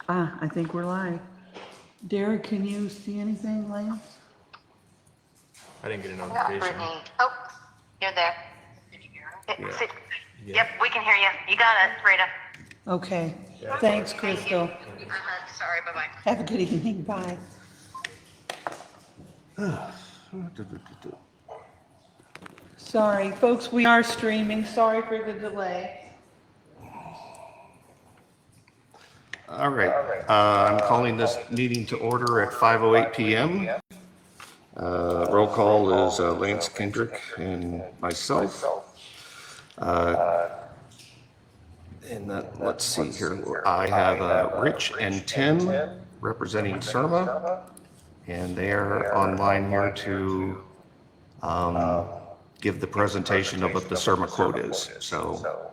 I think we're live. Derek, can you see anything, Lance? I didn't get a Got notification. Brittany. Oh, you're there. Yeah. Sit. Yeah. Yep, we can hear you. You got it, Rita. Okay, Yeah. thanks, Thank you. Crystal. Sorry, bye-bye. Have a good evening, bye. Sorry, folks, we are streaming. Sorry for the delay. All right, I'm calling this meeting to order at 5:08 PM. Roll call is Lance Kendrick and myself. And let's see here, I have Rich and Tim representing CIRMA, and they are online here to give the presentation of what the CIRMA quote is. So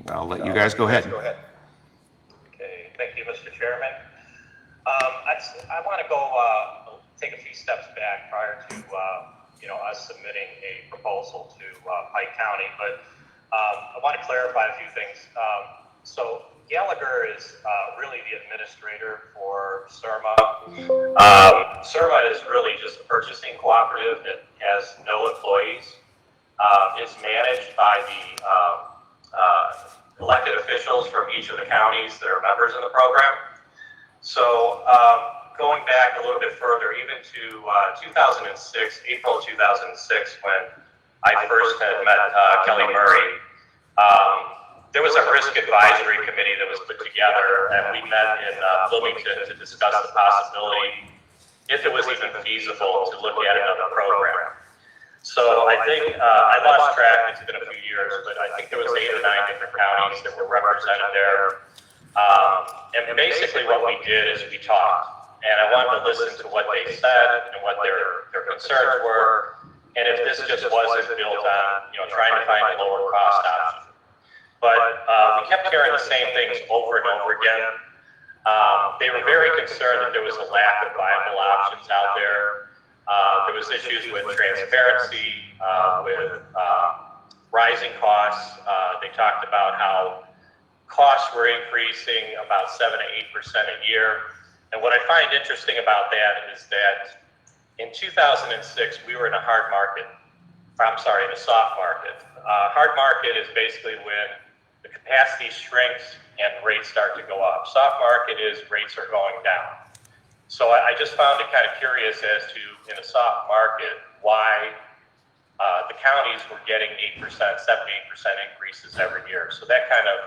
I'll let you guys go ahead. Okay, thank you, Mr. Chairman. I want to go take a few steps back prior to us submitting a proposal to Pike County, but I want to clarify a few things. So Gallagher is really the administrator for CIRMA. CIRMA is really just a purchasing cooperative that has no employees. It's managed by the elected officials from each of the counties that are members in the program. So going back a little bit further, even to 2006, April 2006, when I first had met Kelly Murray, there was a risk advisory committee that was put together, and we met in Bloomington to discuss the possibility, if it was even feasible, to look at another program. So I think, I lost track, it's been a few years, but I think there was 8 or 9 different counties that were represented there. And basically what we did is we talked, and I wanted to listen to what they said and what their concerns were, and if this just wasn't built on, trying to find a lower cost option. But we kept hearing the same things over and over again. They were very concerned that there was a lack of viable options out there. There was issues with transparency, with rising costs. They talked about how costs were increasing about 7 to 8% a year. And what I find interesting about that is that in 2006, we were in a hard market. In a soft market. Hard market is basically when the capacity shrinks and rates start to go up. Soft market is rates are going down. So I just found it kind of curious as to, in a soft market, why the counties were getting 8%, 7 to 8% increases every year. So that kind of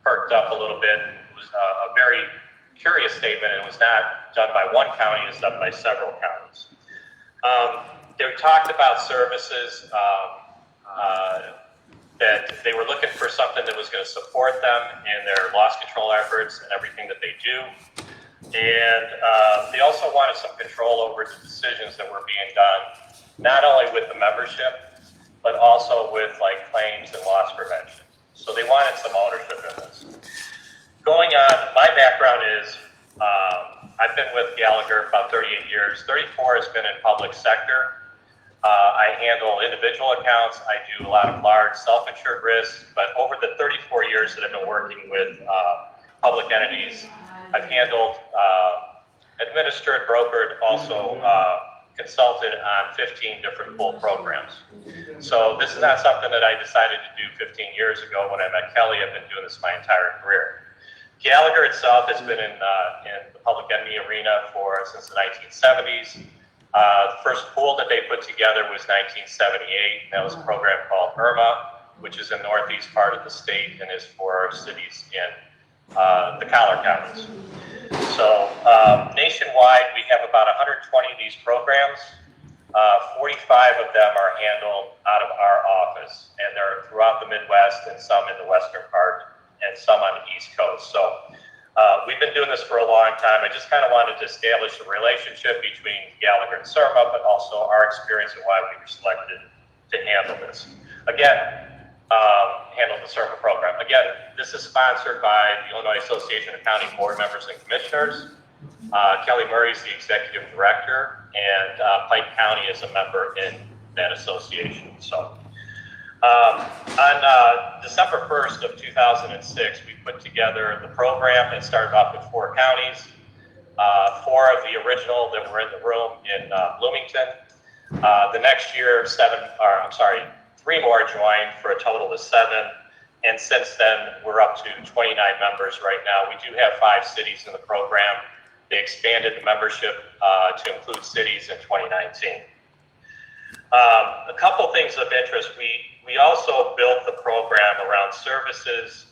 perked up a little bit. It was a very curious statement. It was not done by one county, it was done by several counties. They talked about services, that they were looking for something that was going to support them in their loss control efforts and everything that they do. And they also wanted some control over the decisions that were being done, not only with the membership, but also with claims and loss prevention. So they wanted some ownership in this. Going on, my background is, I've been with Gallagher about 38 years. 34 has been in public sector. I handle individual accounts. I do a lot of large self-insured risks, but over the 34 years that I've been working with public entities, I've handled, administered, brokered, also consulted on 15 different full programs. So this is not something that I decided to do 15 years ago when I met Kelly. I've been doing this my entire career. Gallagher itself has been in the public entity arena since the 1970s. The first pool that they put together was 1978. That was a program called IRMA, which is in the northeast part of the state and is for cities in the collar counties. So nationwide, we have about 120 of these programs. 45 of them are handled out of our office, and they're throughout the Midwest and some in the western part and some on the East Coast. So we've been doing this for a long time. I just kind of wanted to establish a relationship between Gallagher and CIRMA, but also our experience and why we were selected to handle this. Again, handle the CIRMA program. Again, this is sponsored by the Illinois Association of County Board Members and Commissioners. Kelly Murray is the executive director, and Pike County is a member in that association. So On December 1st of 2006, we put together the program. It started off with 4 counties, 4 of the original that were in the room in Bloomington. The next year, 3 more joined for a total of 7. And since then, we're up to 29 members right now. We do have 5 cities in the program. They expanded the membership to include cities in 2019. A couple things of interest. We also built the program around services,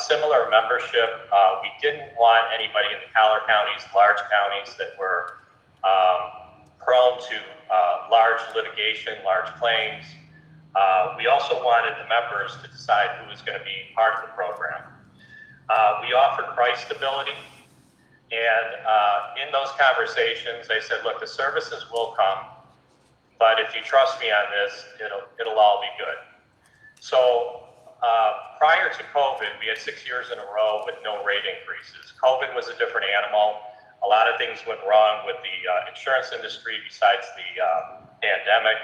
similar membership. We didn't want anybody in the collar counties, large counties that were prone to large litigation, large claims. We also wanted the members to decide who was going to be part of the program. We offered price stability, and in those conversations, they said, look, the services will come, but if you trust me on this, it'll all be good. So prior to COVID, we had 6 years in a row with no rate increases. COVID was a different animal. A lot of things went wrong with the insurance industry besides the pandemic,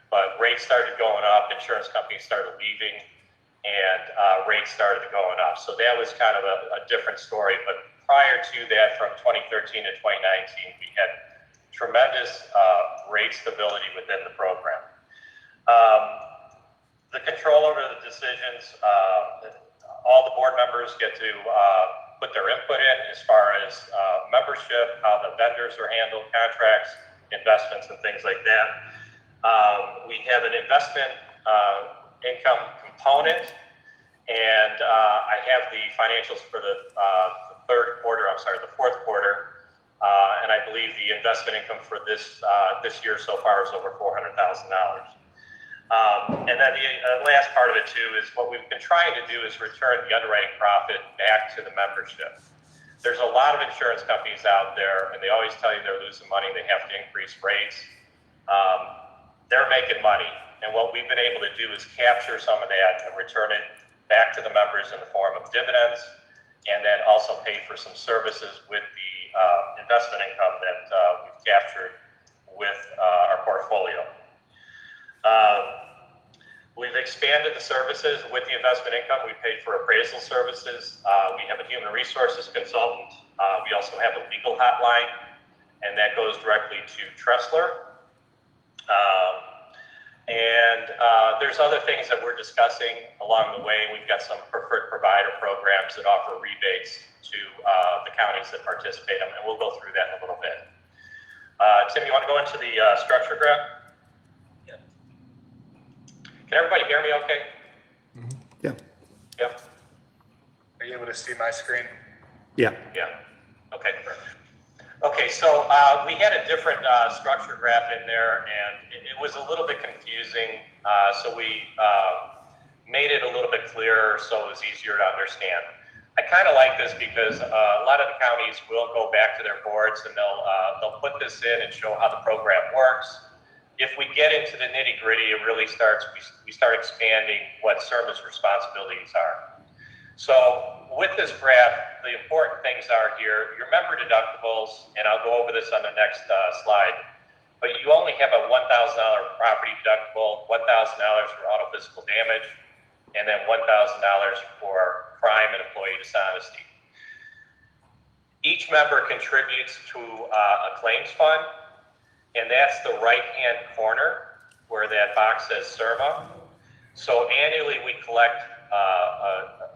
but rates started going up, insurance companies started leaving, and rates started going up. So that was kind of a different story. But prior to that, from 2013 to 2019, we had tremendous rate stability within the program. The control over the decisions, all the board members get to put their input in as far as membership, how the vendors are handled, contracts, investments, and things like that. We have an investment income component, and I have the financials for the fourth quarter, and I believe the investment income for this year so far is over $400,000. And then the last part of it too is what we've been trying to do is return the underwriting profit back to the membership. There's a lot of insurance companies out there, and they always tell you they're losing money, they have to increase rates. They're making money, and what we've been able to do is capture some of that and return it back to the members in the form of dividends, and then also pay for some services with the investment income that we've captured with our portfolio. We've expanded the services with the investment income. We paid for appraisal services. We have a human resources consultant. We also have a legal hotline, and that goes directly to Tressler. There's other things that we're discussing along the way. We've got some preferred provider programs that offer rebates to the counties that participate in them, and we'll go through that in a little bit. Tim, you want to go into the structure graph? Yeah. Can everybody hear me okay? Mm-hmm. Yeah. Yep. Are you able to see my screen? Yeah. Yeah. Okay. Okay, so we had a different structure graph in there, and it was a little bit confusing, so we made it a little bit clearer so it was easier to understand. I kind of like this because a lot of the counties will go back to their boards and they'll put this in and show how the program works. If we get into the nitty-gritty, it really we start expanding what service responsibilities are. So with this graph, the important things are here, your member deductibles, and I'll go over this on the next slide, but you only have a $1,000 property deductible, $1,000 for auto physical damage, and then $1,000 for crime and employee dishonesty. Each member contributes to a claims fund, and that's the right-hand corner where that box says CIRMA. So annually we collect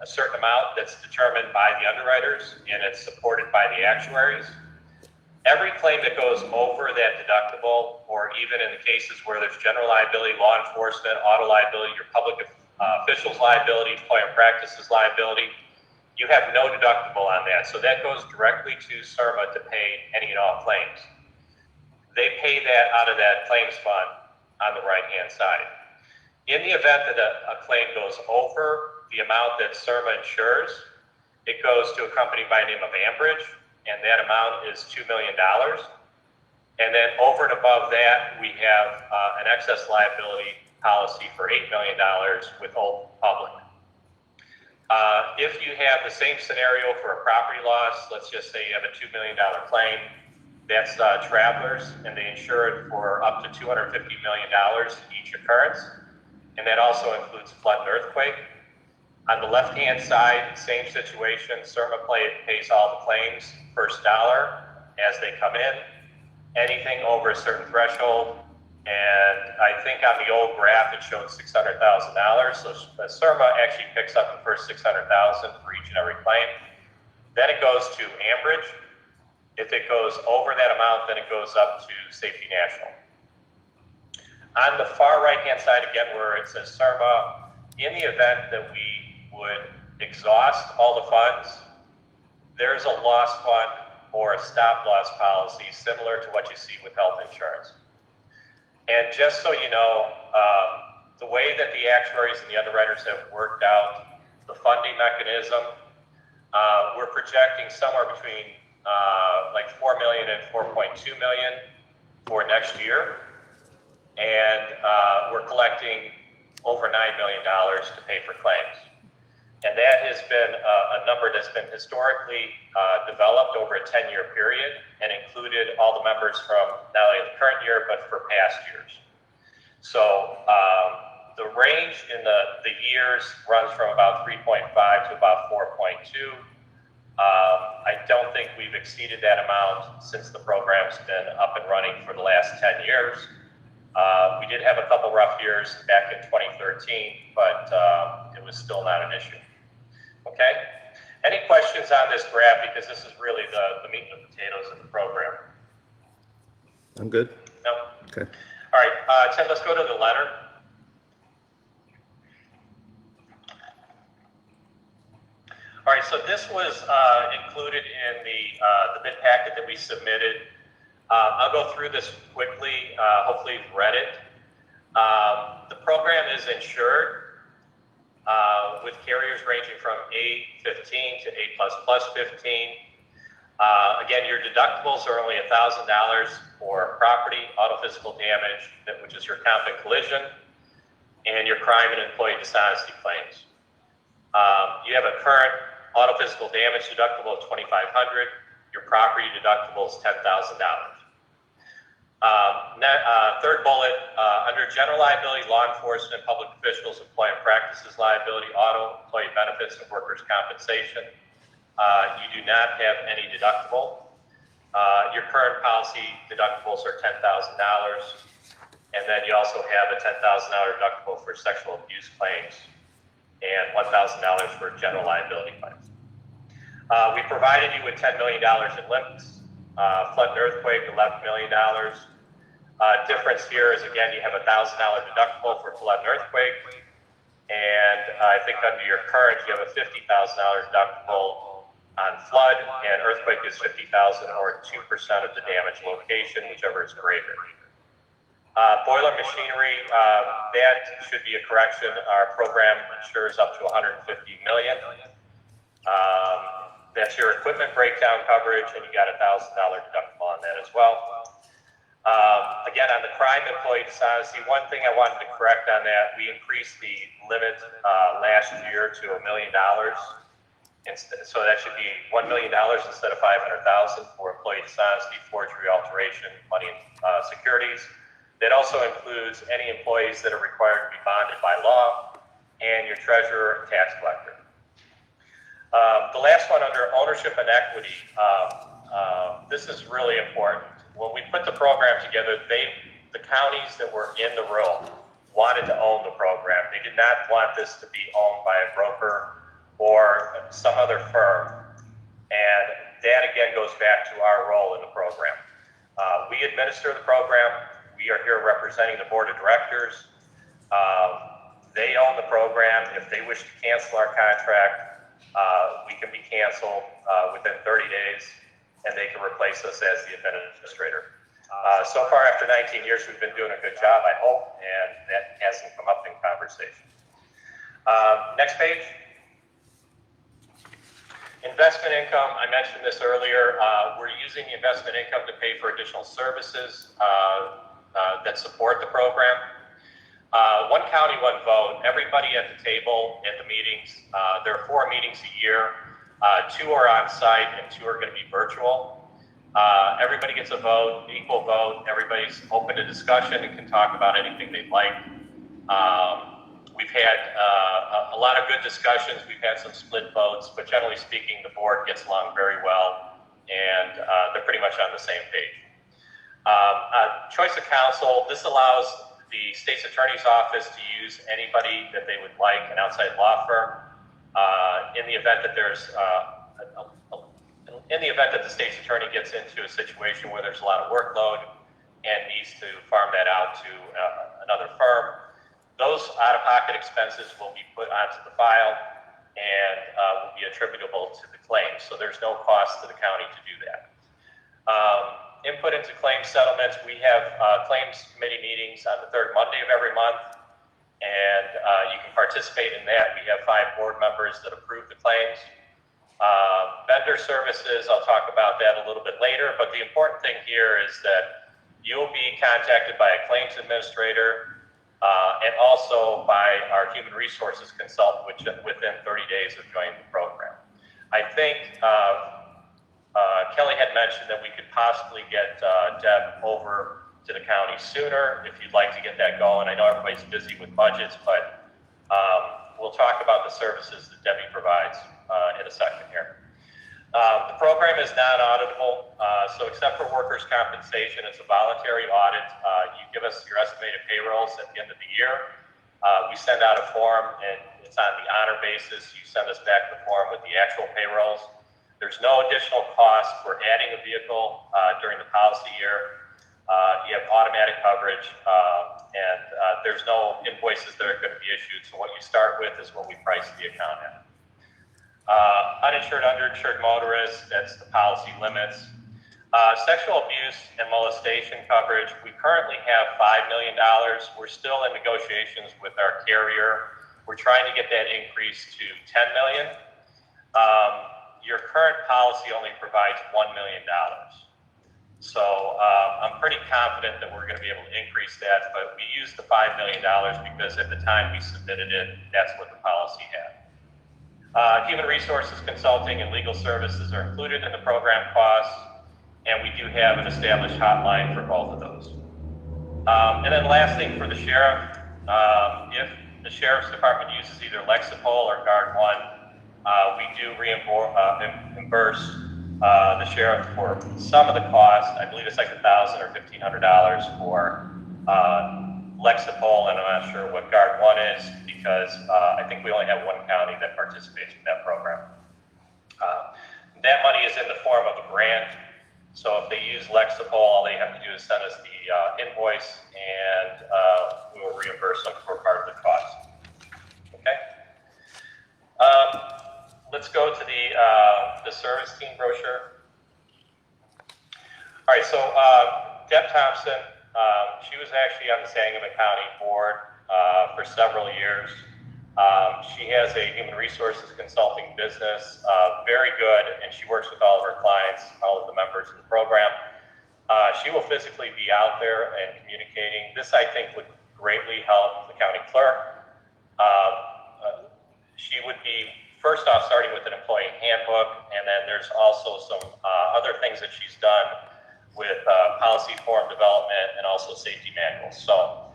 a certain amount that's determined by the underwriters, and it's supported by the actuaries. Every claim that goes over that deductible, or even in the cases where there's general liability, law enforcement, auto liability, your public officials liability, employment practices liability, you have no deductible on that. So that goes directly to CIRMA to pay any and all claims. They pay that out of that claims fund on the right-hand side. In the event that a claim goes over the amount that CIRMA insures, it goes to a company by the name of Ambridge, and that amount is $2 million. And then over and above that, we have an excess liability policy for $8 million with Old Public. If you have the same scenario for a property loss, let's just say you have a $2 million claim, that's Travelers, and they insure it for up to $250 million each occurrence. and that also includes flood and earthquake. On the left-hand side, same situation, CIRMA pays all the claims, first dollar as they come in, anything over a certain threshold, and I think on the old graph it showed $600,000, so CIRMA actually picks up the first $600,000 for each and every claim. Then it goes to Ambridge. If it goes over that amount, then it goes up to Safety National. On the far right-hand side again, where it says CIRMA, in the event that we would exhaust all the funds, there's a loss fund or a stop loss policy similar to what you see with health insurance. And just so you know, the way that the actuaries and the underwriters have worked out the funding mechanism, we're projecting somewhere between like 4 million and 4.2 million for next year. And we're collecting over $9 million to pay for claims. And that has been a number that's been historically developed over a 10-year period and included all the members from not only the current year, but for past years. So the range in the years runs from about 3.5 to about 4.2. I don't think we've exceeded that amount since the program's been up and running for the last 10 years. We did have a couple rough years back in 2013, but it was still not an issue. Okay? Any questions on this graph? Because this is really the meat and potatoes of the program. I'm good. No? Okay. All right, Tim, let's go to the letter. All right, so this was included in the bid packet that we submitted. I'll go through this quickly. Hopefully you've read it. The program is insured with carriers ranging from A15 to A++15. Again, your deductibles are only $1,000 for property, auto physical damage, which is your comp and collision, and your crime and employee dishonesty claims. You have a current auto physical damage deductible of $2,500. Your property deductible is $10,000. Third bullet, under general liability, law enforcement, public officials, employment practices liability, auto, employee benefits, and workers' compensation, you do not have any deductible. Your current policy deductibles are $10,000, and then you also have a $10,000 deductible for sexual abuse claims and $1,000 for general liability claims. We provided you with $10 million in limits, flood and earthquake, $11 million. Difference here is, again, you have a $1,000 deductible for flood and earthquake, and I think under your current, you have a $50,000 deductible on flood, and earthquake is $50,000 or 2% of the damage location, whichever is greater. Boiler machinery, that should be a correction. Our program insures up to $150 million. That's your equipment breakdown coverage, and you got a $1,000 deductible on that as well. Again, on the crime employee dishonesty, one thing I wanted to correct on that, we increased the limit last year to $1 million. So that should be $1 million instead of $500,000 for employee dishonesty, forgery, alteration, money and securities. That also includes any employees that are required to be bonded by law, and your treasurer and tax collector. The last one under ownership and equity, this is really important. When we put the program together, the counties that were in the room wanted to own the program. They did not want this to be owned by a broker or some other firm. And that again goes back to our role in the program. We administer the program. We are here representing the board of directors. They own the program. If they wish to cancel our contract, we can be canceled within 30 days, and they can replace us as the administrator. So far, after 19 years, we've been doing a good job, I hope, and that hasn't come up in conversation. Next page. Investment income, I mentioned this earlier. We're using the investment income to pay for additional services that support the program. One county, one vote. Everybody at the table at the meetings. There are 4 meetings a year. 2 are on site and 2 are going to be virtual. Everybody gets a vote, equal vote. Everybody's open to discussion and can talk about anything they'd like. We've had a lot of good discussions. We've had some split votes, but generally speaking, the board gets along very well, and they're pretty much on the same page. Choice of counsel, this allows the state's attorney's office to use anybody that they would like, an outside law firm, in the event that there's in the event that the state's attorney gets into a situation where there's a lot of workload and needs to farm that out to another firm. Those out-of-pocket expenses will be put onto the file and will be attributable to the claim. So there's no cost to the county to do that. Input into claim settlements, we have claims committee meetings on the third Monday of every month, and you can participate in that. We have 5 board members that approve the claims. Vendor services, I'll talk about that a little bit later, but the important thing here is that you'll be contacted by a claims administrator and also by our human resources consultant within 30 days of joining the program. I think Kelly had mentioned that we could possibly get Deb over to the county sooner if you'd like to get that going. I know everybody's busy with budgets, but we'll talk about the services that Debbie provides in a second here. The program is non-auditable, so except for workers' compensation, it's a voluntary audit. You give us your estimated payrolls at the end of the year. We send out a form, and it's on the honor basis. You send us back the form with the actual payrolls. There's no additional cost for adding a vehicle during the policy year. You have automatic coverage, and there's no invoices that are going to be issued. So what you start with is what we price the account at. Uninsured, underinsured motorists, that's the policy limits. Sexual abuse and molestation coverage, we currently have $5 million. We're still in negotiations with our carrier. We're trying to get that increased to $10 million. Your current policy only provides $1 million. So I'm pretty confident that we're going to be able to increase that, but we used the $5 million because at the time we submitted it, that's what the policy had. Human resources consulting and legal services are included in the program costs, and we do have an established hotline for both of those. And then last thing for the sheriff, if the sheriff's department uses either Lexipol or Guard One, we do reimburse the sheriff for some of the cost. I believe it's like $1,000 or $1,500 for Lexipol, and I'm not sure what Guard One is because I think we only have one county that participates in that program. That money is in the form of a grant, so if they use Lexipol, all they have to do is send us the invoice, and we will reimburse them for part of the cost. Okay. Let's go to the service team brochure. All right, so Deb Thompson, she was actually on the Sangamon County board for several years. She has a human resources consulting business, very good, and she works with all of her clients, all of the members of the program. She will physically be out there and communicating. This, I think, would greatly help the county clerk. She would be, first off, starting with an employee handbook, and then there's also some other things that she's done with policy form development and also safety manuals. So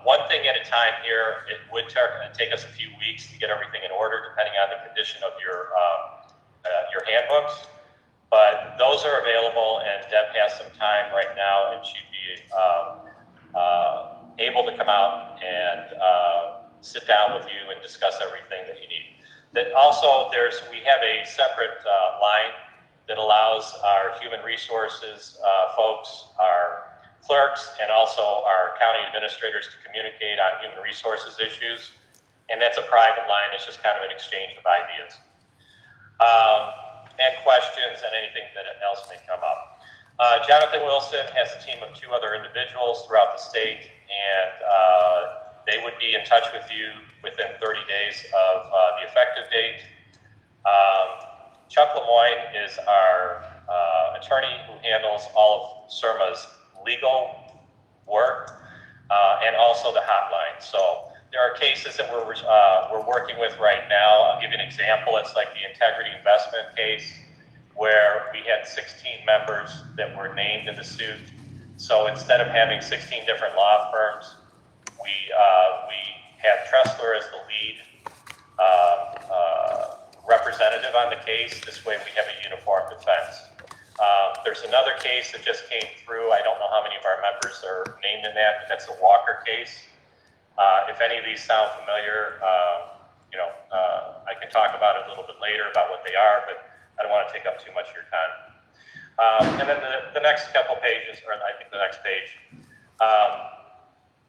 one thing at a time here. It would take us a few weeks to get everything in order, depending on the condition of your handbooks. But those are available, and Deb has some time right now, and she'd be able to come out and sit down with you and discuss everything that you need. That also, we have a separate line that allows our human resources folks, our clerks, and also our county administrators to communicate on human resources issues. And that's a private line. It's just kind of an exchange of ideas and questions and anything that else may come up. Jonathan Wilson has a team of 2 other individuals throughout the state, and they would be in touch with you within 30 days of the effective date. Chuck Lemoyne is our attorney who handles all of CIRMA's legal work and also the hotline. So there are cases that we're working with right now. I'll give you an example. It's like the integrity investment case where we had 16 members that were named in the suit. So instead of having 16 different law firms, we have Tressler as the lead representative on the case. This way we have a uniform defense. There's another case that just came through. I don't know how many of our members are named in that, but that's the Walker case. If any of these sound familiar, I can talk about it a little bit later about what they are, but I don't want to take up too much of your time. And then the next couple pages, or I think the next page,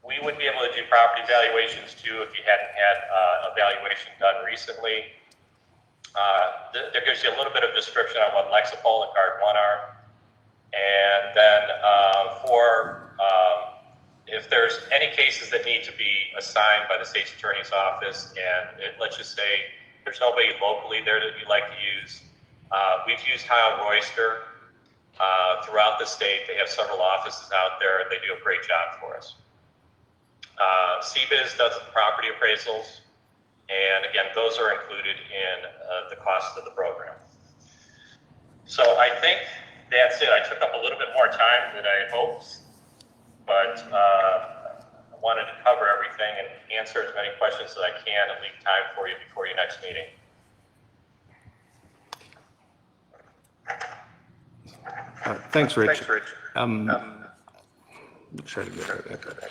we would be able to do property valuations too if you hadn't had a valuation done recently. There gives you a little bit of description on what Lexipol and Guard 1 are. And then if there's any cases that need to be assigned by the state's attorney's office, and let's just say there's nobody locally there that you'd like to use, we've used Heil Royster throughout the state. They have several offices out there. They do a great job for us. CBIZ does the property appraisals, and again, those are included in the cost of the program. So I think that's it. I took up a little bit more time than I hoped, but I wanted to cover everything and answer as many questions as I can and leave time for you before your next meeting. Thanks, Rich. Try to get that.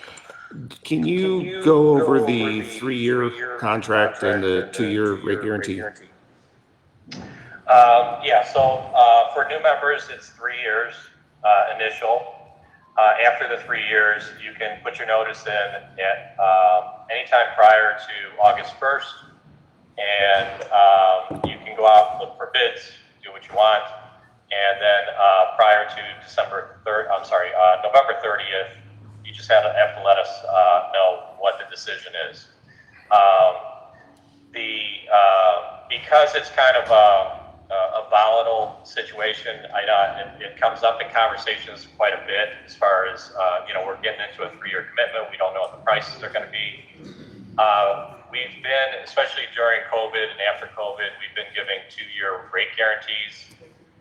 Can you go over the 3-year contract and the 2-year rate guarantee? For new members, it's 3 years initial. After the 3 years, you can put your notice in at any time prior to August 1st, and you can go out and look for bids, do what you want, and then prior to November 30th, you just have to let us know what the decision is. Because it's kind of a volatile situation, it comes up in conversations quite a bit as far as, we're getting into a 3-year commitment. We don't know what the prices are going to be. We've been, especially during COVID and after COVID, we've been giving 2-year rate guarantees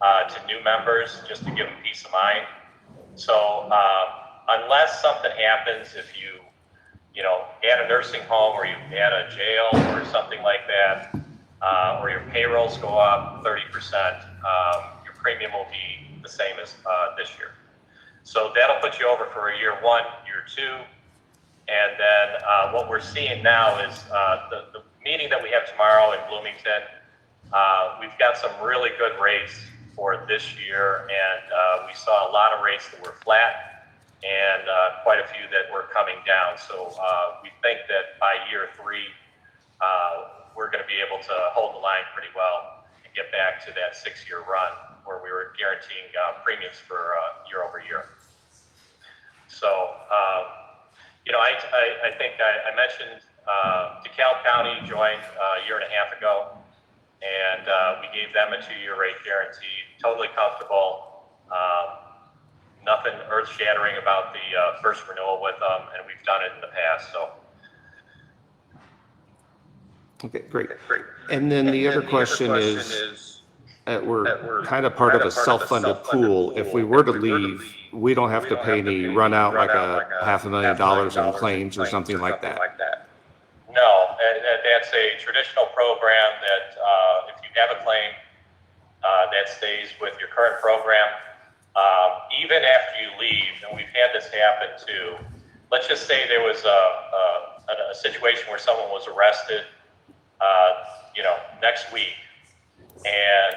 to new members just to give them peace of mind. So unless something happens, if you add a nursing home or you add a jail or something like that, or your payrolls go up 30%, your premium will be the same as this year. So that'll put you over for year 1, year 2. And then what we're seeing now is the meeting that we have tomorrow in Bloomington, we've got some really good rates for this year, and we saw a lot of rates that were flat and quite a few that were coming down. So we think that by year 3, we're going to be able to hold the line pretty well and get back to that 6-year run where we were guaranteeing premiums for year over year. So, I think I mentioned DeKalb County joined a year and a half ago, and we gave them a 2-year rate guarantee, totally comfortable. Nothing earth-shattering about the first renewal with them, and we've done it in the past. So. Okay, great. And then the other question is, we're kind of part of a self-funded pool. If we were to leave, we don't have to pay any run out like $500,000 in claims or something like that. No, that's a traditional program that if you have a claim, that stays with your current program. Even after you leave, and we've had this happen too, let's just say there was a situation where someone was arrested next week, and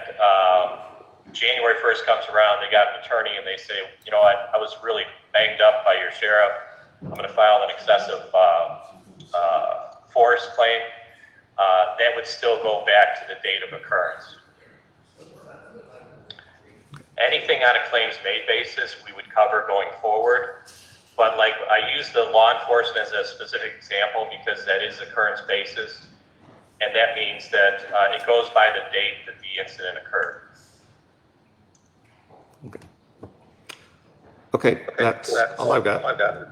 January 1st comes around, they got an attorney, and they say, I was really banged up by your sheriff. I'm going to file an excessive force claim. That would still go back to the date of occurrence. Anything on a claims made basis, we would cover going forward. But like I use the law enforcement as a specific example because that is occurrence basis. And that means that it goes by the date that the incident occurred. Okay, that's all I've got. That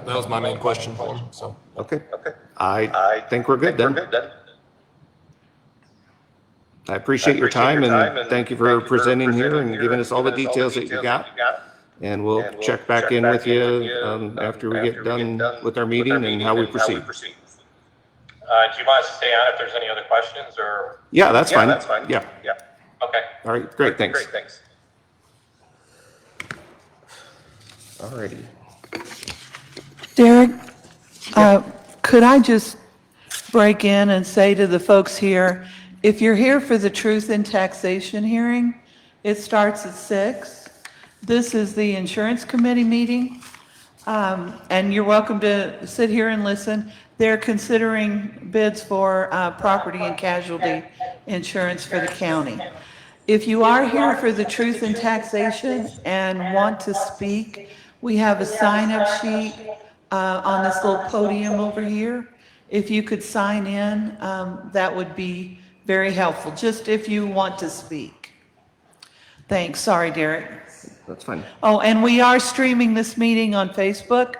was my main question for him. So Okay, I think we're good then. I appreciate your time and thank you for presenting here and giving us all the details that you got. And we'll check back in with you after we get done with our meeting and how we proceed. Do you want us to stay on if there's any other questions or? Yeah, that's fine. Yeah. Okay. All right, great, thanks. All righty. Derek, could I just break in and say to the folks here, if you're here for the Truth in Taxation hearing, it starts at 6. This is the Insurance Committee meeting, and you're welcome to sit here and listen. They're considering bids for property and casualty insurance for the county. If you are here for the Truth in Taxation and want to speak, we have a sign-up sheet on this little podium over here. If you could sign in, that would be very helpful, just if you want to speak. Thanks. Sorry, Derek. That's fine. Oh, and we are streaming this meeting on Facebook,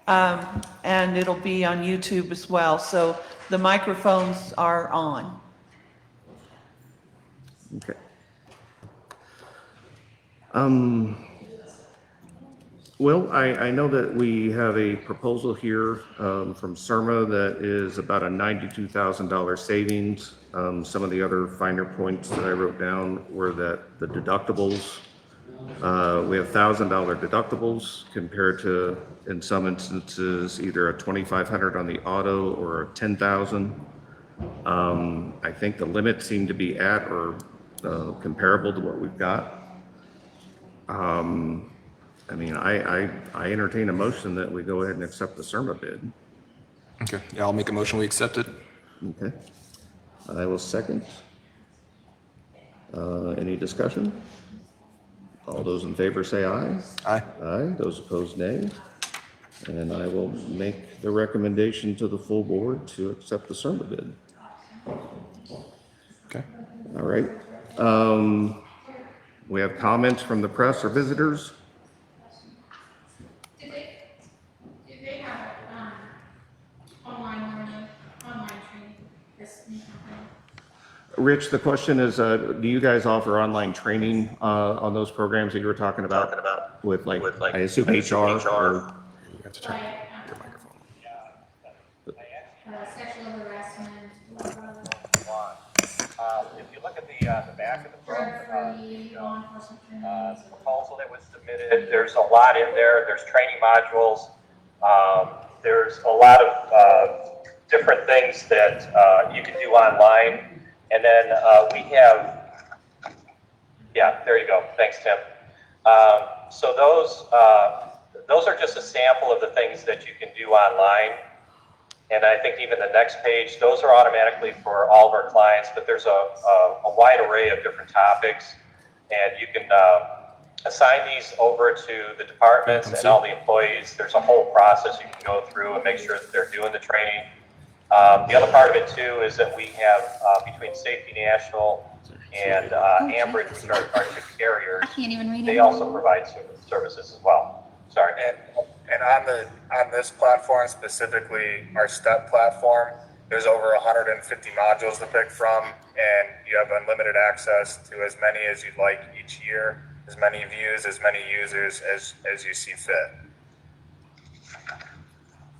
and it'll be on YouTube as well, so the microphones are on. Okay. Well, I know that we have a proposal here from CIRMA that is about a $92,000 savings. Some of the other finer points that I wrote down were that the deductibles, we have $1,000 deductibles compared to, in some instances, either a $2,500 on the auto or a $10,000. I think the limits seem to be at or comparable to what we've got. I mean, I entertain a motion that we go ahead and accept the CIRMA bid. Okay, yeah, I'll make a motion, we accept it. Okay. I will second. Any discussion? All those in favor say aye. Aye. Aye. Those opposed, nay. And I will make the recommendation to the full board to accept the CIRMA bid. Okay. All right. We have comments from the press or visitors. Did they have online learning, online training, this new company? Rich, the question is, do you guys offer online training on those programs that you were talking about with like I assume HR or? You have to turn your microphone. Sexual harassment, If you look at the back of the book, drug-free, law enforcement training. the proposal that was submitted, there's a lot in there. There's training modules. There's a lot of different things that you can do online. And then we have, yeah, there you go. Thanks, Tim. So those are just a sample of the things that you can do online. And I think even the next page, those are automatically for all of our clients, but there's a wide array of different topics. And you can assign these over to the departments and all the employees. There's a whole process you can go through and make sure that they're doing the training. The other part of it too is that we have between Safety National and Ambridge, which are our two carriers, I can't even read it. they also provide services as well. Sorry. And on this platform, specifically our STEP platform, there's over 150 modules to pick from, and you have unlimited access to as many as you'd like each year, as many views, as many users as you see fit.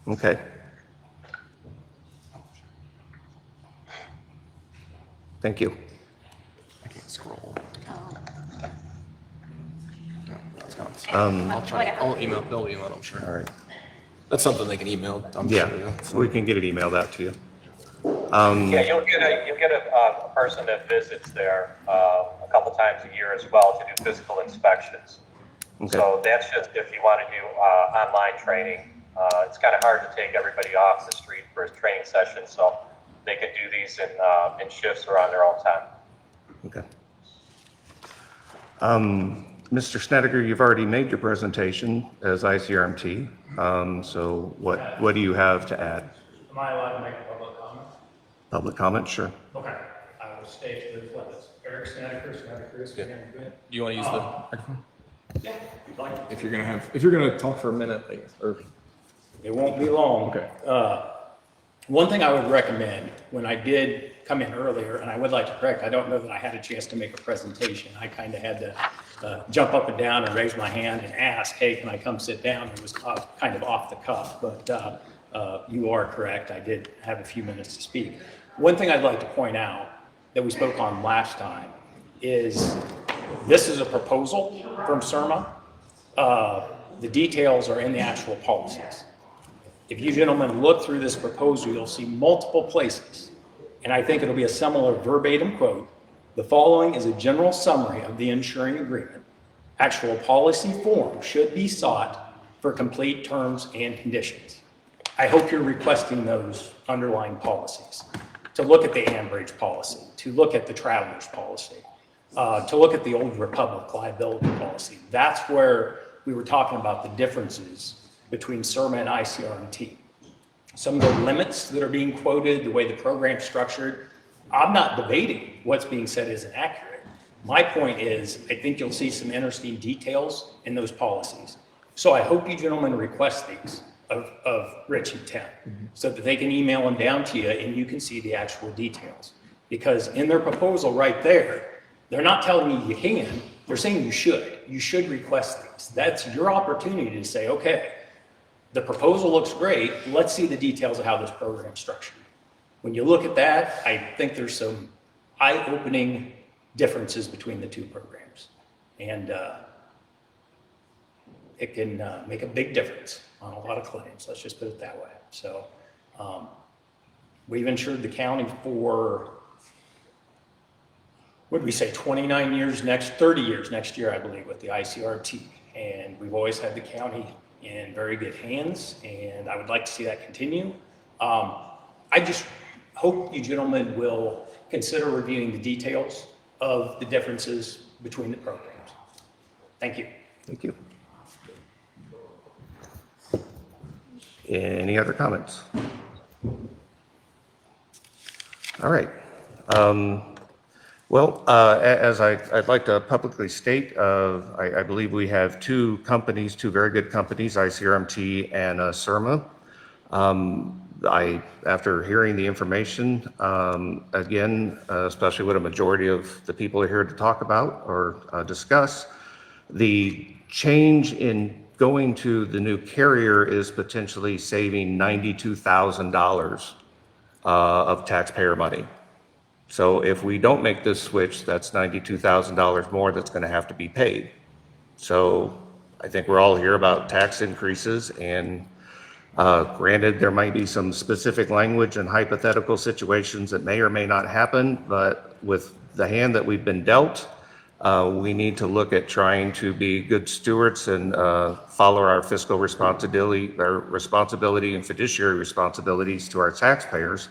Okay. Thank you. I can't scroll. I'll try, I'll email, they'll email it, I'm sure. All right. That's something they can email, I'm Yeah, sure. we can get it emailed out to you. Yeah, you'll get a person that visits there a couple times a year as well to do physical inspections. Okay. So that's just if you want to do online training. It's kind of hard to take everybody off the street for a training session, so they can do these in shifts or on their own time. Okay. Mr. Snedeker, you've already made your presentation as ICRMT. So what do you have to add? Am I allowed to make a public comment? Public comment? Sure. Okay, I will state the flips. Eric Snedeker, Snedeker, Snedeker. Do you want to use the microphone? Yeah, if you'd like. If you're gonna talk for a minute, like, or, It won't be long. Okay. One thing I would recommend, when I did come in earlier, and I would like to correct, I don't know that I had a chance to make a presentation. I kind of had to jump up and down and raise my hand and ask, hey, can I come sit down? It was kind of off the cuff, but you are correct. I did have a few minutes to speak. One thing I'd like to point out that we spoke on last time is this is a proposal from CIRMA. The details are in the actual policies. If you gentlemen look through this proposal, you'll see multiple places, and I think it'll be a similar verbatim quote. The following is a general summary of the insuring agreement. Actual policy form should be sought for complete terms and conditions. I hope you're requesting those underlying policies, to look at the Ambridge policy, to look at the Travelers policy, to look at the Old Republic liability policy. That's where we were talking about the differences between CIRMA and ICRMT. Some of the limits that are being quoted, the way the program's structured, I'm not debating what's being said isn't accurate. My point is, I think you'll see some interesting details in those policies. So I hope you gentlemen request these of Rich and Tim, so that they can email them down to you and you can see the actual details. Because in their proposal right there, they're not telling you you can, they're saying you should. You should request these. That's your opportunity to say, okay, the proposal looks great. Let's see the details of how this program is structured. When you look at that, I think there's some eye-opening differences between the two programs. And it can make a big difference on a lot of claims. Let's just put it that way. So we've insured the county for, what did we say, 29 years 30 years next year, I believe, with the ICRT. And we've always had the county in very good hands, and I would like to see that continue. I just hope you gentlemen will consider reviewing the details of the differences between the programs. Thank you. Thank you. Any other comments? All right. Well, as I'd like to publicly state, I believe we have two very good companies, ICRMT and CIRMA. After hearing the information, again, especially what a majority of the people are here to talk about or discuss, the change in going to the new carrier is potentially saving $92,000 of taxpayer money. So if we don't make this switch, that's $92,000 more that's going to have to be paid. So I think we're all here about tax increases, and granted, there might be some specific language and hypothetical situations that may or may not happen, but with the hand that we've been dealt, we need to look at trying to be good stewards and follow our fiscal responsibility and fiduciary responsibilities to our taxpayers.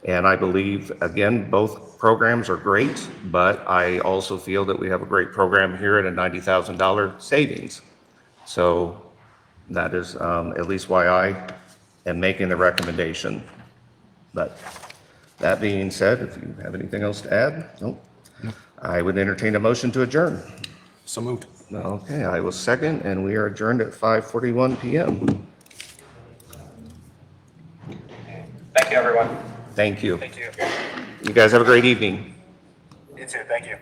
And I believe, again, both programs are great, but I also feel that we have a great program here at a $90,000 savings. So that is at least why I am making the recommendation. But that being said, if you have anything else to add, nope. I would entertain a motion to adjourn. So moved. Okay, I will second, and we are adjourned at 5:41 p.m. Thank you, everyone. Thank you. Thank you. You guys have a great evening. You too. Thank you.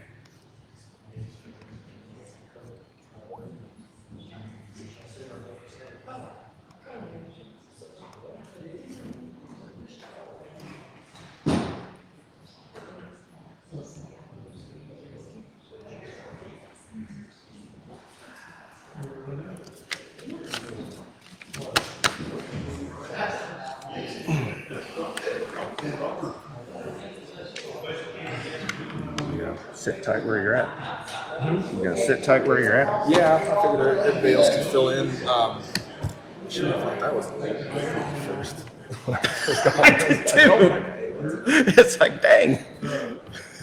Sit tight where you're at. You gotta sit tight where you're at. Yeah, I figured everybody else could fill in. Shoot, I thought that was first. I did too. It's like, dang.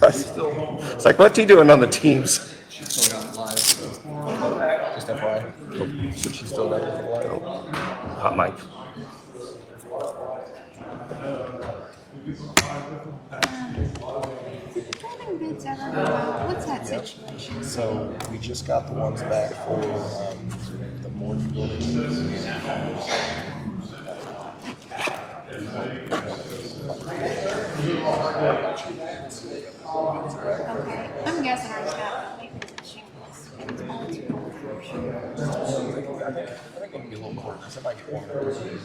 It's like, what's he doing on the teams? She's still got live, so just FYI. So she's still got it live. Hot mic. Driving bids ever go out? What's that situation? So we just got the ones back for the mortgage building. Okay, I'm guessing ours got like shingles. It's all too old for sure. I think it can be a little cold. It might get warmer. Okay. It's pretty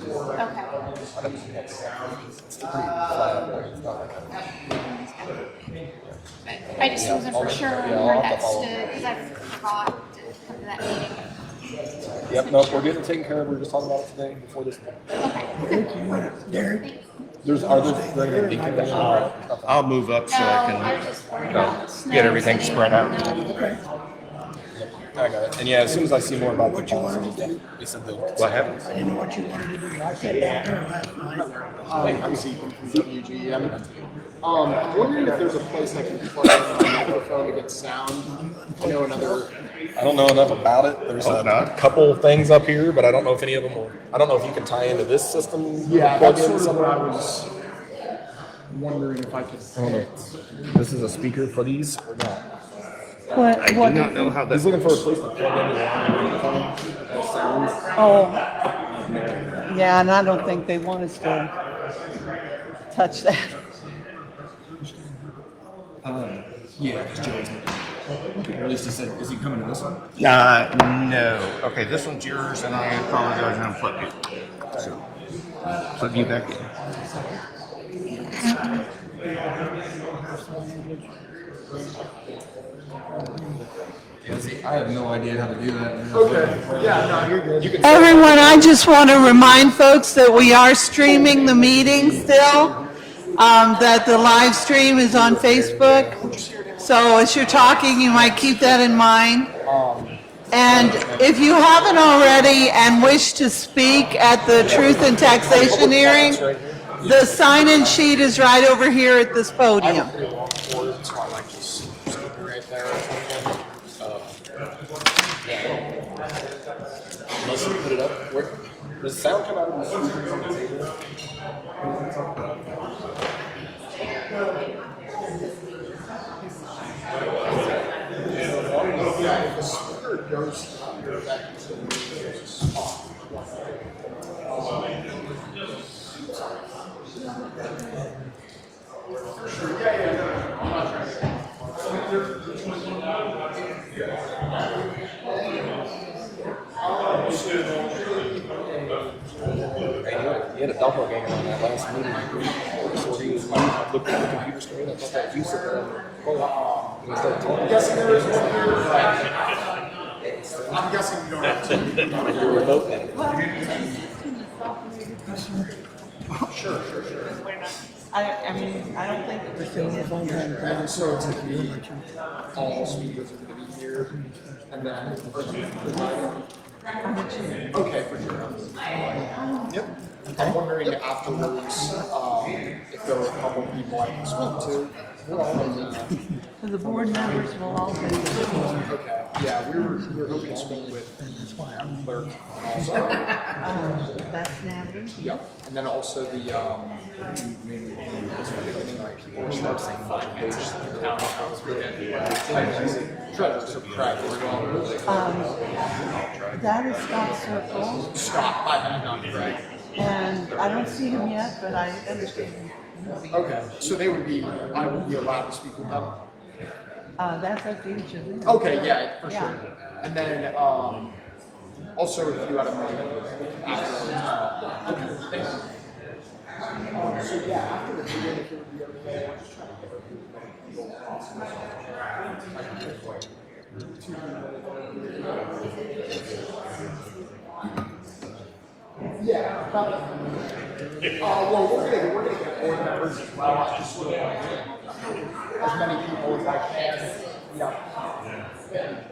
flat. It's not like But I just wasn't for sure yeah, I'll where have that to follow. stood, because I forgot to come to that meeting. Yep, nope, we're getting it taken care of. We were just talking about it today before this. Okay. Are there leak in the I'll move up so No, I I can was just worried about snow. get everything sitting spread out. there. I got it. And yeah, as soon as I see more about what you want to do, they said they'll. What happened? I didn't know what you wanted to do. I said down there last night. I'm Stephen from WGM. I'm wondering if there's a place I can plug in my microphone to get sound. I don't know enough about it. There's a couple things up here, but I don't know if any of them will. I don't know if you can tie into this system. Yeah, that's sort of what I was wondering if I could. I don't know. This is a speaker for these or not. What, I do what, not know how He's that. looking for a place to plug in the microphone. Sounds. oh, yeah, and I don't think they want us to touch that. Yeah, because Joey's. Or at least he said, is he coming to this one? No. Okay, this one's yours, and I apologize. I'm plug you. So, plug you back in. Yeah, see, I have no idea how to do that. Okay. Yeah, no, you're good. You can. Everyone, I just want to remind folks that we are streaming the meeting still, that the live stream is on Facebook. So as you're talking, you might keep that in mind. And if you haven't already and wish to speak at the Truth and Taxation hearing, the sign-in sheet is right over here at this podium. Pretty long cord, so I might just stick it right there or something. Unless you put it up. Where, does the sound come out of the speaker? Yeah, if the speaker goes under that spot. He had a doppelganger on that last meeting. So he was looking at the computer screen. I thought that was you sitting there. And he started talking. I'm guessing there is one here. I'm guessing you don't have to. You're remote then. Sure. I mean, I don't think it was. And so it's like you, all speakers are going to be here. And then. Okay, for sure. Yep. I'm wondering afterwards if there were a couple people I can speak to. The board members will all be. Okay. Yeah, we were hoping to speak with clerk also. That's Natalie. Yep. And then also the like people were starting saying page the town house. Treasure, so correct. We're going That is Scott Circle, stop by that number, right? and I don't see him yet, but I understand him. Okay. So they would be I would be allowed to speak with them. That's up to each of them. Okay, yeah, for Yeah. sure. And then also if you had a moment afterwards. Okay, thanks. So yeah, after the meeting, if it would be okay, we're just trying to get yeah, about well, we're gonna get board members as well. I just sort of want to get as many people as I can. Yeah.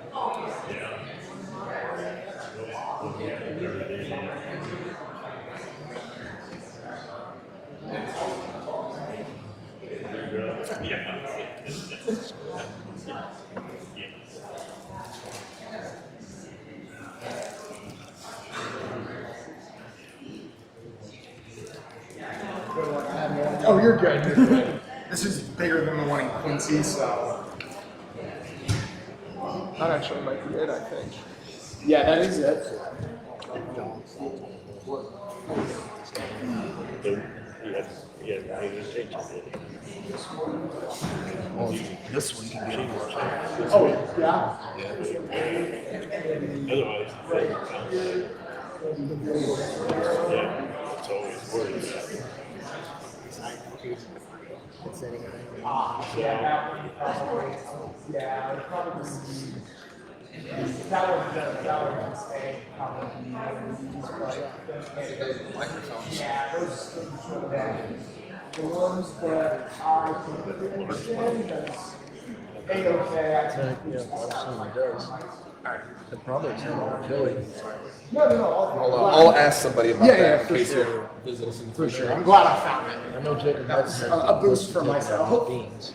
Oh, you're good. You're good. This is bigger than the one in Quincy, so that actually might be it, I think. Yeah, that is it. Yeah, I was teaching it. Well, this one can get more. Oh, yeah. Otherwise, yeah, it's always worse. I'll ask somebody about that in case you're visiting us in the For future. sure. I'm glad I found it. I know Jacob That's a boost for myself. beans.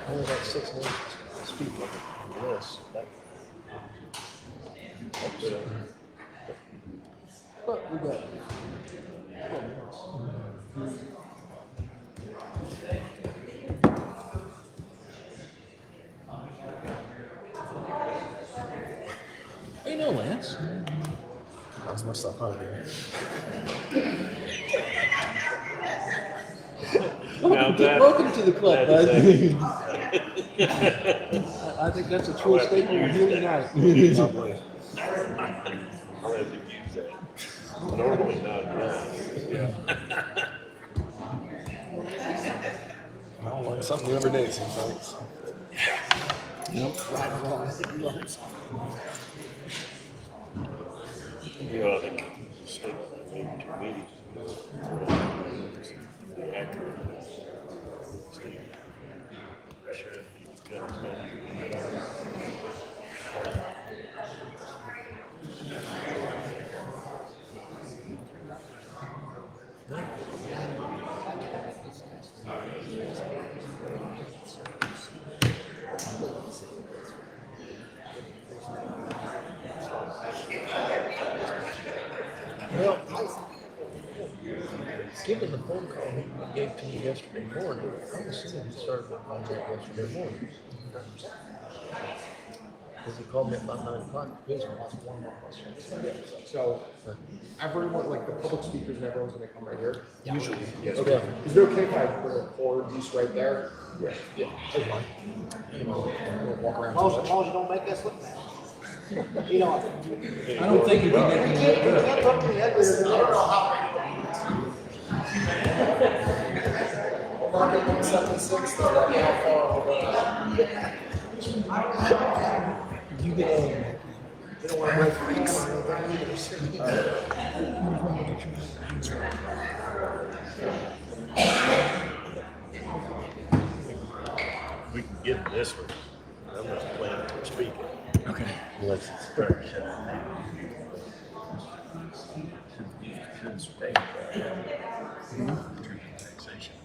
Only got 6 minutes to speak of this. But we got 12 minutes. Hey, no, Lance. That's my stuff out here. Welcome to the club, bud. I think that's a true statement here tonight. Probably. I'll have to use that. Normally not, yeah. Well, learn something new every day, it seems like. You know, I think state maybe 2 meetings. Accurate. Well, given the phone call he gave to me yesterday morning, I'm assuming he started that contract yesterday morning. Because he called me at about 9 o'clock. He was gonna ask one more question. So, everyone, like the public speakers and everyone's gonna come right here? Usually, yes. Okay. Is it okay if I put a cord just right there? Yeah. Yeah, that's fine. You know, we'll walk around. As long as you don't make us look bad. You know, I don't think you can get you can't talk to me uglier than I don't know how. 176, how far are we going? You get on. They don't want to break freaks. We can get this one. I'm just playing for speaking. Okay. Unless it's start shutting down. Should stay. Taxation.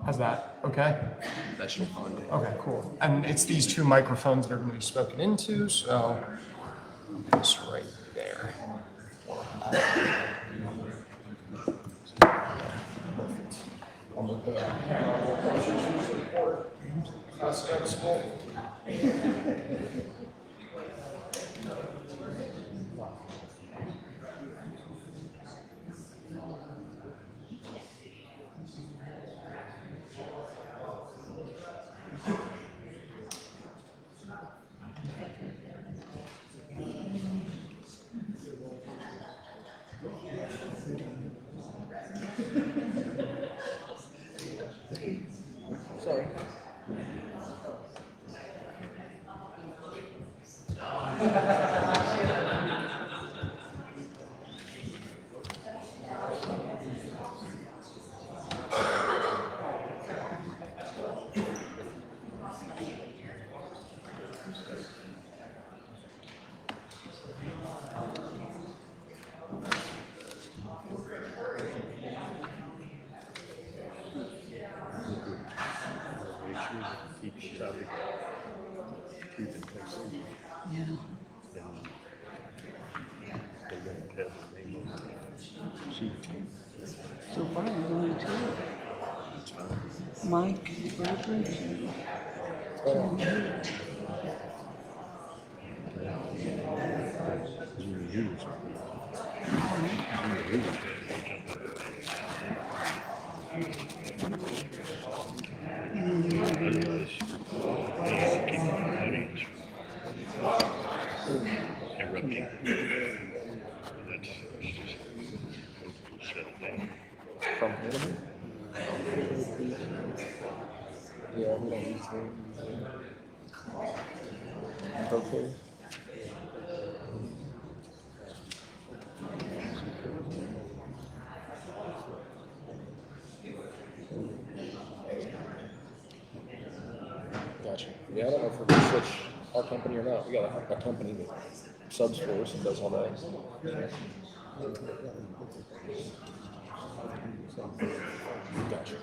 How's that? Okay? That should be fun. Okay, cool. And it's these two microphones that are going to be spoken into, so it's right there. Sorry. Keep the topic. Yeah. So far, there's only two. Mike Burbridge. From Hannibal? Yeah, we don't use them. Okay. Gotcha. Yeah, I don't know if we're gonna switch our company or not. We got a company that subs for us and does all that. Gotcha.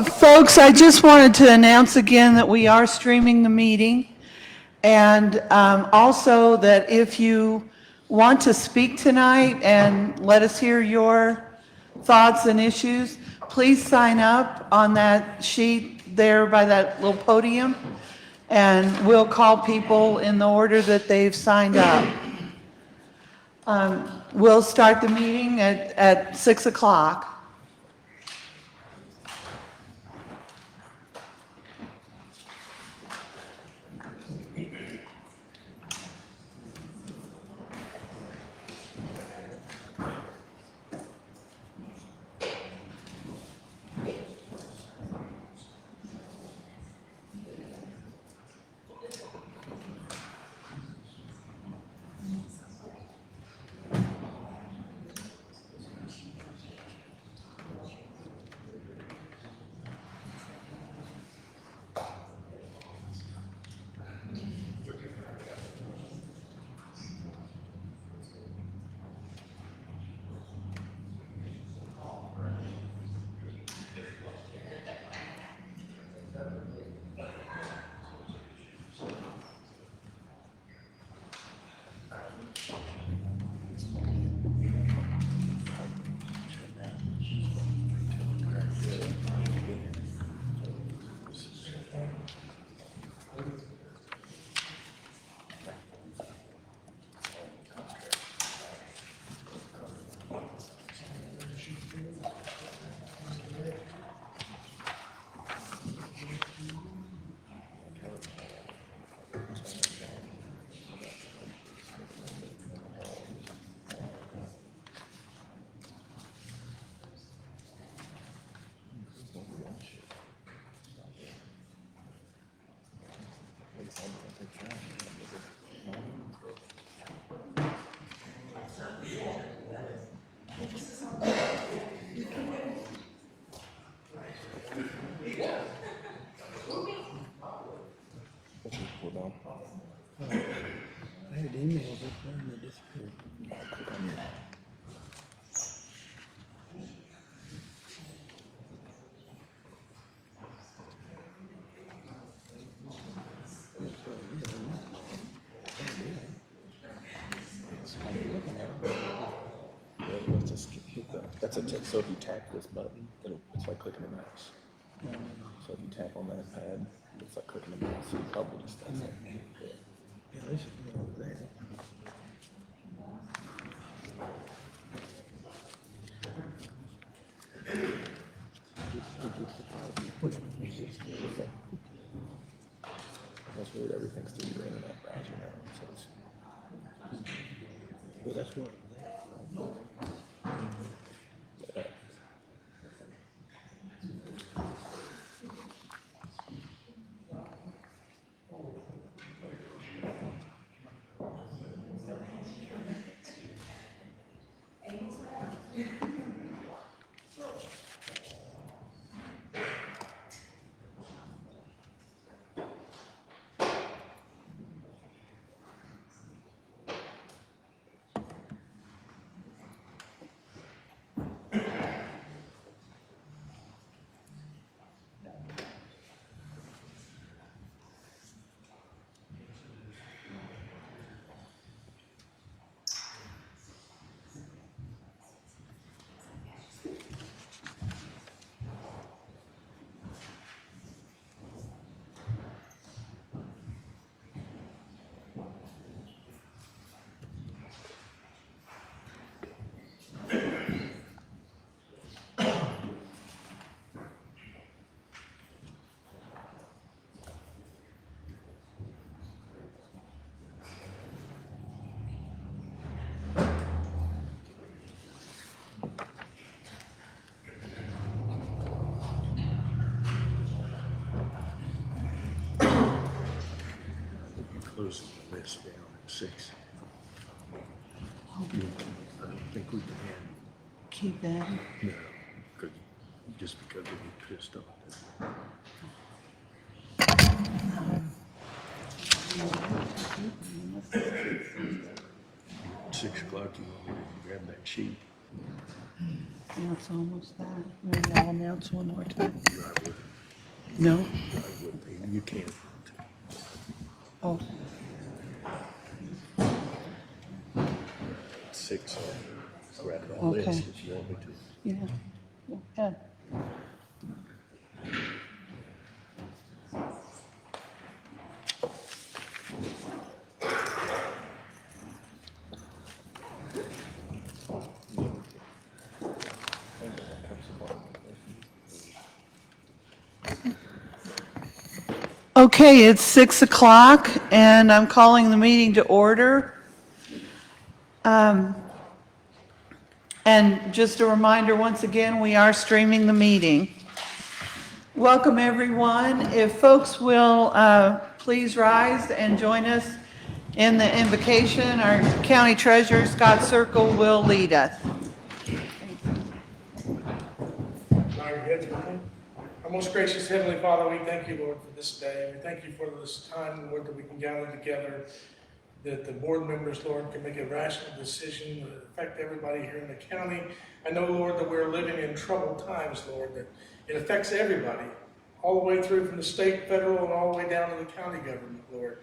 Folks, I just wanted to announce again that we are streaming the meeting, and also that if you want to speak tonight and let us hear your thoughts and issues, please sign up on that sheet there by that little podium, and we'll call people in the order that they've signed up. We'll start the meeting at 6 o'clock. I had emails up there and they disappeared. Let's just hit that. That's a tip. So if you tap this button, it's like clicking a mouse. So if you tap on that pad, It's like clicking a mouse, so it probably just does it. Yeah, they should be over there. Which one is this? That's weird, everything's through your internet browser now, so it's. Well, that's one. Closing the list down at 6. I don't think we can Keep that. no, just because of the pissed off. 6 o'clock, you want me to grab that sheet? Yeah, it's almost that. Maybe I'll announce one more time. No? You can't. Oh, 6, grab that Okay. list if you want me to. yeah. Go ahead. Okay, it's 6 o'clock, and I'm calling the meeting to order. And just a reminder, once again, we are streaming the meeting. Welcome, everyone. If folks will please rise and join us in the invocation, our county treasurer, Scott Circle, will lead us. Bow your heads with me. Our most gracious Heavenly Father, we thank you, Lord, for this day. We thank you for this time, Lord, that we can gather together, that the board members, Lord, can make a rational decision that affect everybody here in the county. I know, Lord, that we're living in troubled times, Lord, that it affects everybody, all the way through from the state, federal, and all the way down to the county government, Lord.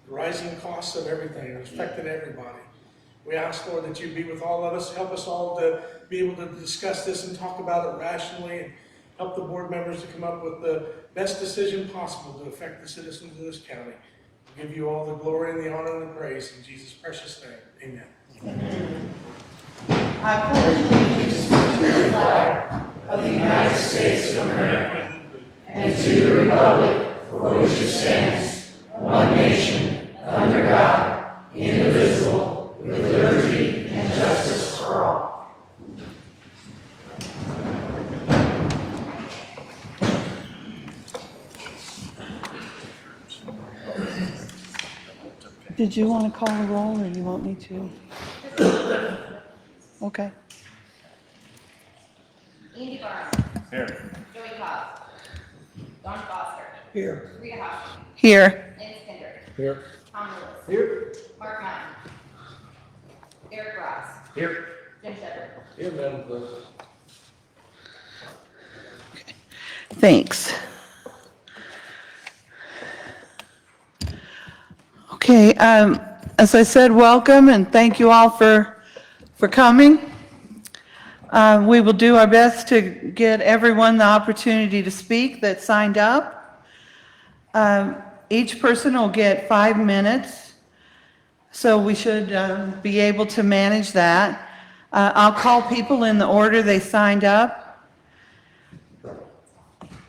The rising costs of everything is affecting everybody. We ask, Lord, that you be with all of us, help us all to be able to discuss this and talk about it rationally, and help the board members to come up with the best decision possible to affect the citizens of this county. We give you all the glory and the honor and the praise in Jesus' precious name. Amen. I pledge allegiance to the flag of the United States of America and to the republic for which it stands, one nation, under God, indivisible, with liberty and justice for all. Did you want to call a roll, or you want me to? Okay. Andy Barnes. Here. Joey Cobb. Don Foster. Here. Rita Hoffman. Here. Lance Kinder. Here. Tom Lewis. Here. Mark Martin. Eric Ross. Here. Jim Shepard. Here, Madam Clerk. Thanks. Okay, as I said, welcome and thank you all for coming. We will do our best to get everyone the opportunity to speak that signed up. Each person will get 5 minutes, so we should be able to manage that. I'll call people in the order they signed up.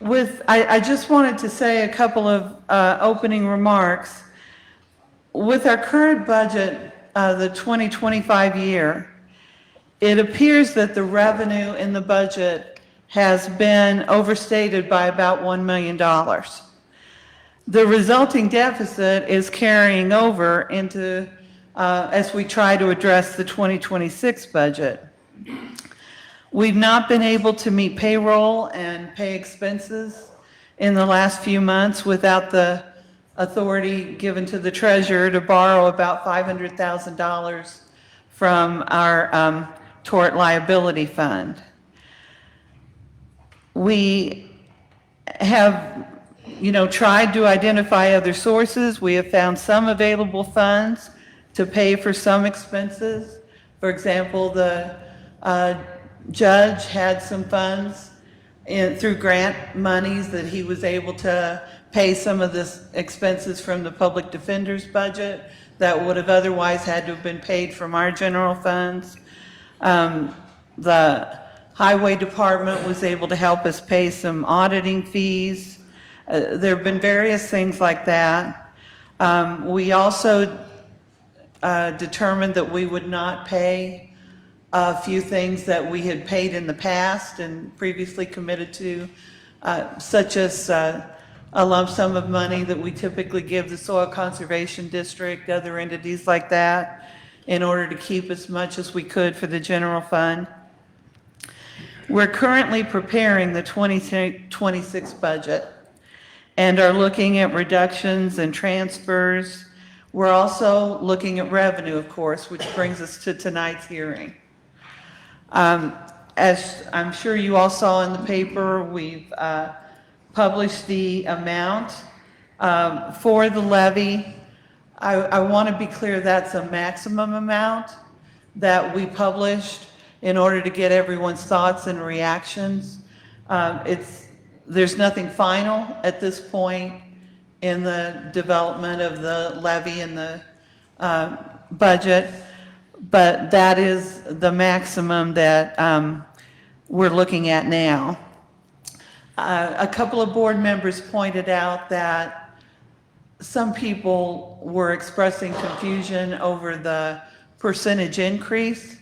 I just wanted to say a couple of opening remarks. With our current budget, the 2025 year, it appears that the revenue in the budget has been overstated by about $1 million. The resulting deficit is carrying over into, as we try to address the 2026 budget. We've not been able to meet payroll and pay expenses in the last few months without the authority given to the treasurer to borrow about $500,000 from our tort liability fund. We have, tried to identify other sources. We have found some available funds to pay for some expenses. For example, the judge had some funds through grant monies that he was able to pay some of the expenses from the public defender's budget that would have otherwise had to have been paid from our general funds. The highway department was able to help us pay some auditing fees. There have been various things like that. We also determined that we would not pay a few things that we had paid in the past and previously committed to, such as a lump sum of money that we typically give the Soil Conservation District, other entities like that, in order to keep as much as we could for the general fund. We're currently preparing the 2026 budget and are looking at reductions and transfers. We're also looking at revenue, of course, which brings us to tonight's hearing. As I'm sure you all saw in the paper, we've published the amount for the levy. I want to be clear that's a maximum amount that we published in order to get everyone's thoughts and reactions. There's nothing final at this point in the development of the levy and the budget, but that is the maximum that we're looking at now. A couple of board members pointed out that some people were expressing confusion over the percentage increase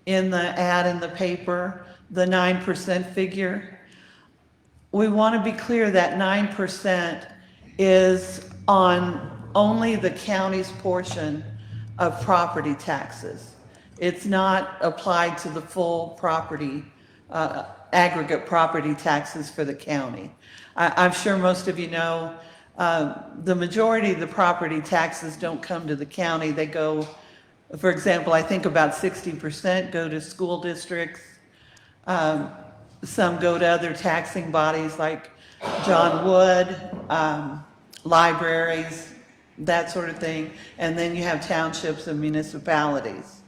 in the ad in the paper, the 9% figure. We want to be clear that 9% is on only the county's portion of property taxes. It's not applied to the full property, aggregate property taxes for the county. I'm sure most of you know the majority of the property taxes don't come to the county. They go, for example, I think about 60% go to school districts. Some go to other taxing bodies like John Wood, libraries, that sort of thing. And then you have townships and municipalities.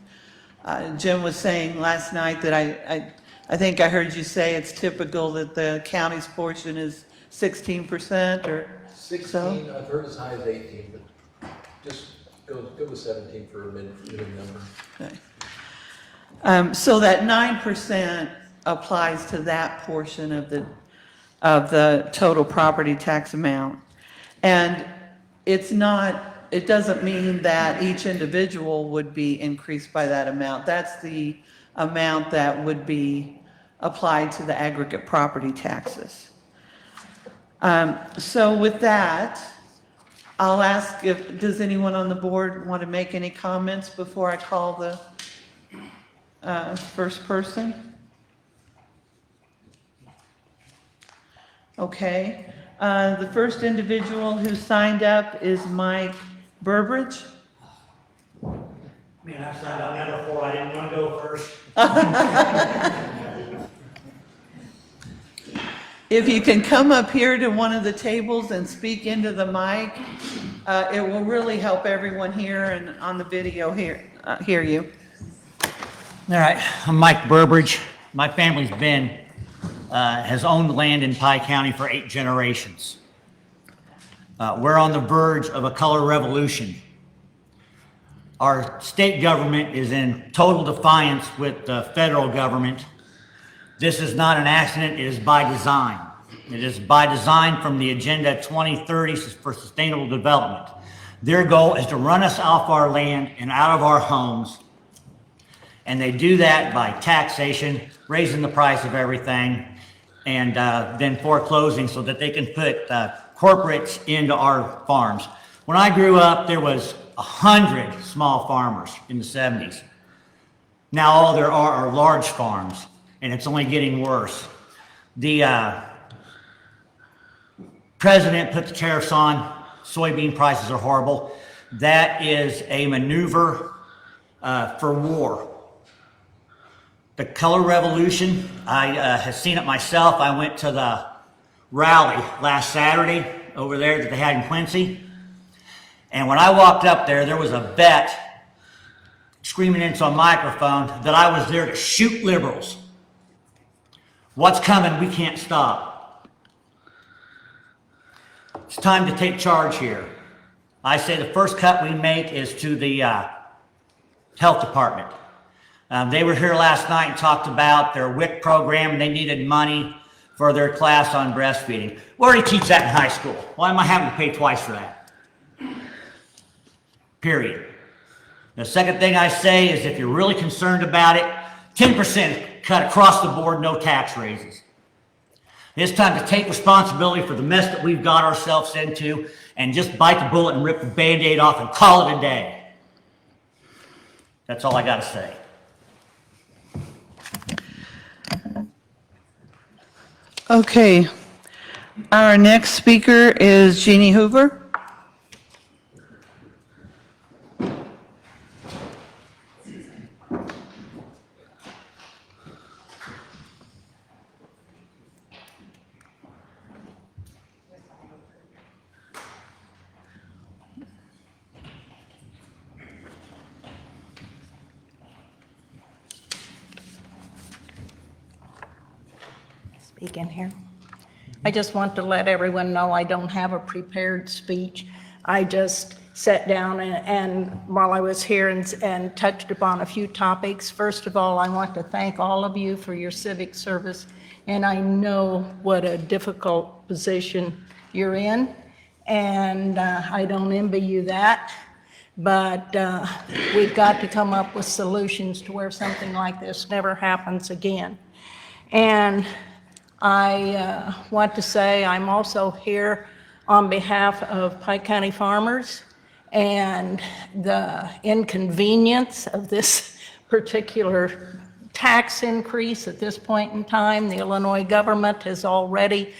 Jim was saying last night that I think I heard you say it's typical that the county's portion is 16% or 16, so? I've heard as high as 18, but just go with 17 for a minimum number. Okay. So that 9% applies to that portion of the total property tax amount. And it doesn't mean that each individual would be increased by that amount. That's the amount that would be applied to the aggregate property taxes. So with that, I'll ask does anyone on the board want to make any comments before I call the first person? Okay. The first individual who signed up is Mike Burbridge. Man, I've signed up now before. I didn't want to go first. If you can come up here to one of the tables and speak into the mic, it will really help everyone here and on the video hear you. All right, I'm Mike Burbridge. My family's has owned land in Pike County for 8 generations. We're on the verge of a color revolution. Our state government is in total defiance with the federal government. This is not an accident, it is by design. It is by design from the Agenda 2030 for Sustainable Development. Their goal is to run us off our land and out of our homes. And they do that by taxation, raising the price of everything, and then foreclosing so that they can put corporates into our farms. When I grew up, there was 100 small farmers in the 70s. Now all there are large farms, and it's only getting worse. The president put the tariffs on. Soybean prices are horrible. That is a maneuver for war. The color revolution, I have seen it myself. I went to the rally last Saturday over there that they had in Quincy. And when I walked up there, there was a vet screaming into a microphone that I was there to shoot liberals. What's coming, we can't stop. It's time to take charge here. I say the first cut we make is to the health department. They were here last night and talked about their WIC program, and they needed money for their class on breastfeeding. We already teach that in high school. Why am I having to pay twice for that? Period. The second thing I say is if you're really concerned about it, 10% cut across the board, no tax raises. It's time to take responsibility for the mess that we've got ourselves into and just bite the bullet and rip the Band-Aid off and call it a day. That's all I got to say. Okay, our next speaker is Jeannie Hoover. Speak in here. I just want to let everyone know I don't have a prepared speech. I just sat down and while I was here and touched upon a few topics. First of all, I want to thank all of you for your civic service, and I know what a difficult position you're in, and I don't envy you that, but we've got to come up with solutions to where something like this never happens again. And I want to say I'm also here on behalf of Pike County farmers, and the inconvenience of this particular tax increase at this point in time. The Illinois government has already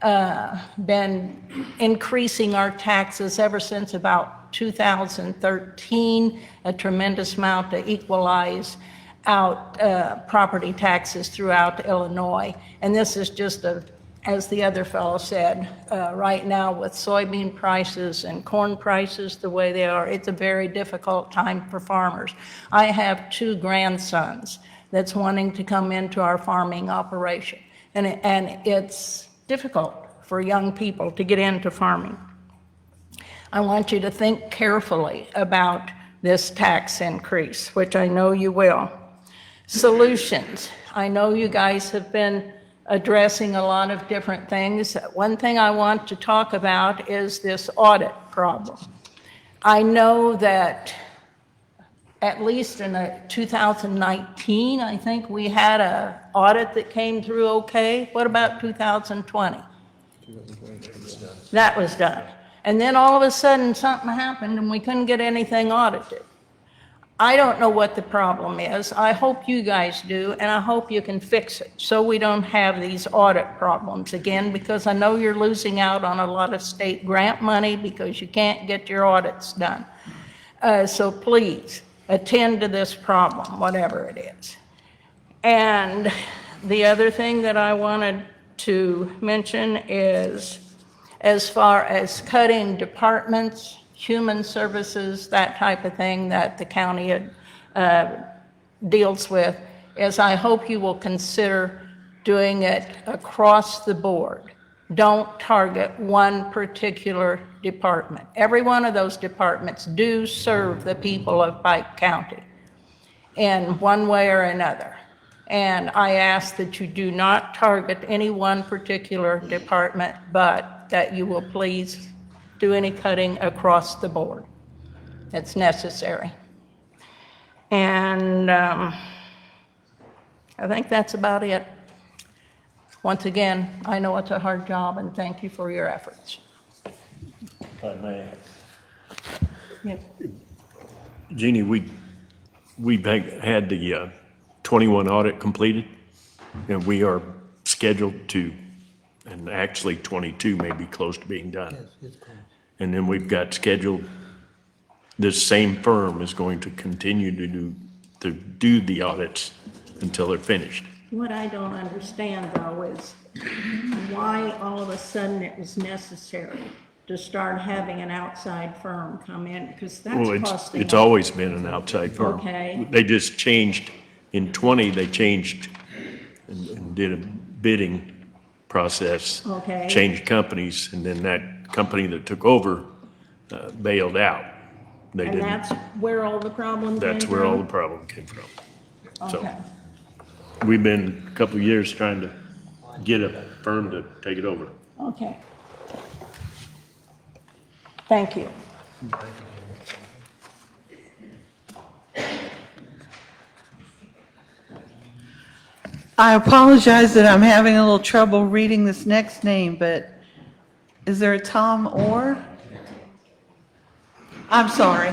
been increasing our taxes ever since about 2013, a tremendous amount to equalize out property taxes throughout Illinois. And this is just as the other fellow said, right now with soybean prices and corn prices the way they are, it's a very difficult time for farmers. I have 2 grandsons that's wanting to come into our farming operation, and it's difficult for young people to get into farming. I want you to think carefully about this tax increase, which I know you will. Solutions. I know you guys have been addressing a lot of different things. One thing I want to talk about is this audit problem. I know that at least in 2019, I think we had an audit that came through okay. What about 2020? That was done. And then all of a sudden something happened and we couldn't get anything audited. I don't know what the problem is. I hope you guys do, and I hope you can fix it so we don't have these audit problems again, because I know you're losing out on a lot of state grant money because you can't get your audits done. So please attend to this problem, whatever it is. And the other thing that I wanted to mention is, as far as cutting departments, human services, that type of thing that the county deals with, is I hope you will consider doing it across the board. don't target one particular department. Every one of those departments do serve the people of Pike County in one way or another. And I ask that you do not target any one particular department, but that you will please do any cutting across the board that's necessary. And I think that's about it. Once again, I know it's a hard job, and thank you for your efforts. If I may. Yes. Jeannie, we've had the 21 audit completed, and we are scheduled to, and actually 22 may be close to being done. And then we've got scheduled, this same firm is going to continue to do the audits until they're finished. What I don't understand, though, is why all of a sudden it was necessary to start having an outside firm come in, because Well, that's costing. it's always been an outside firm. Okay. They just changed, in 20, they changed and did a bidding process. Okay. Changed companies, and then that company that took over bailed out. They And didn't. that's where all the problems came That's where all the from? problem came from. So Okay. we've been a couple of years trying to get a firm to take it over. Okay. Thank you. I apologize that I'm having a little trouble reading this next name, but is there a Tom Orr? I'm sorry.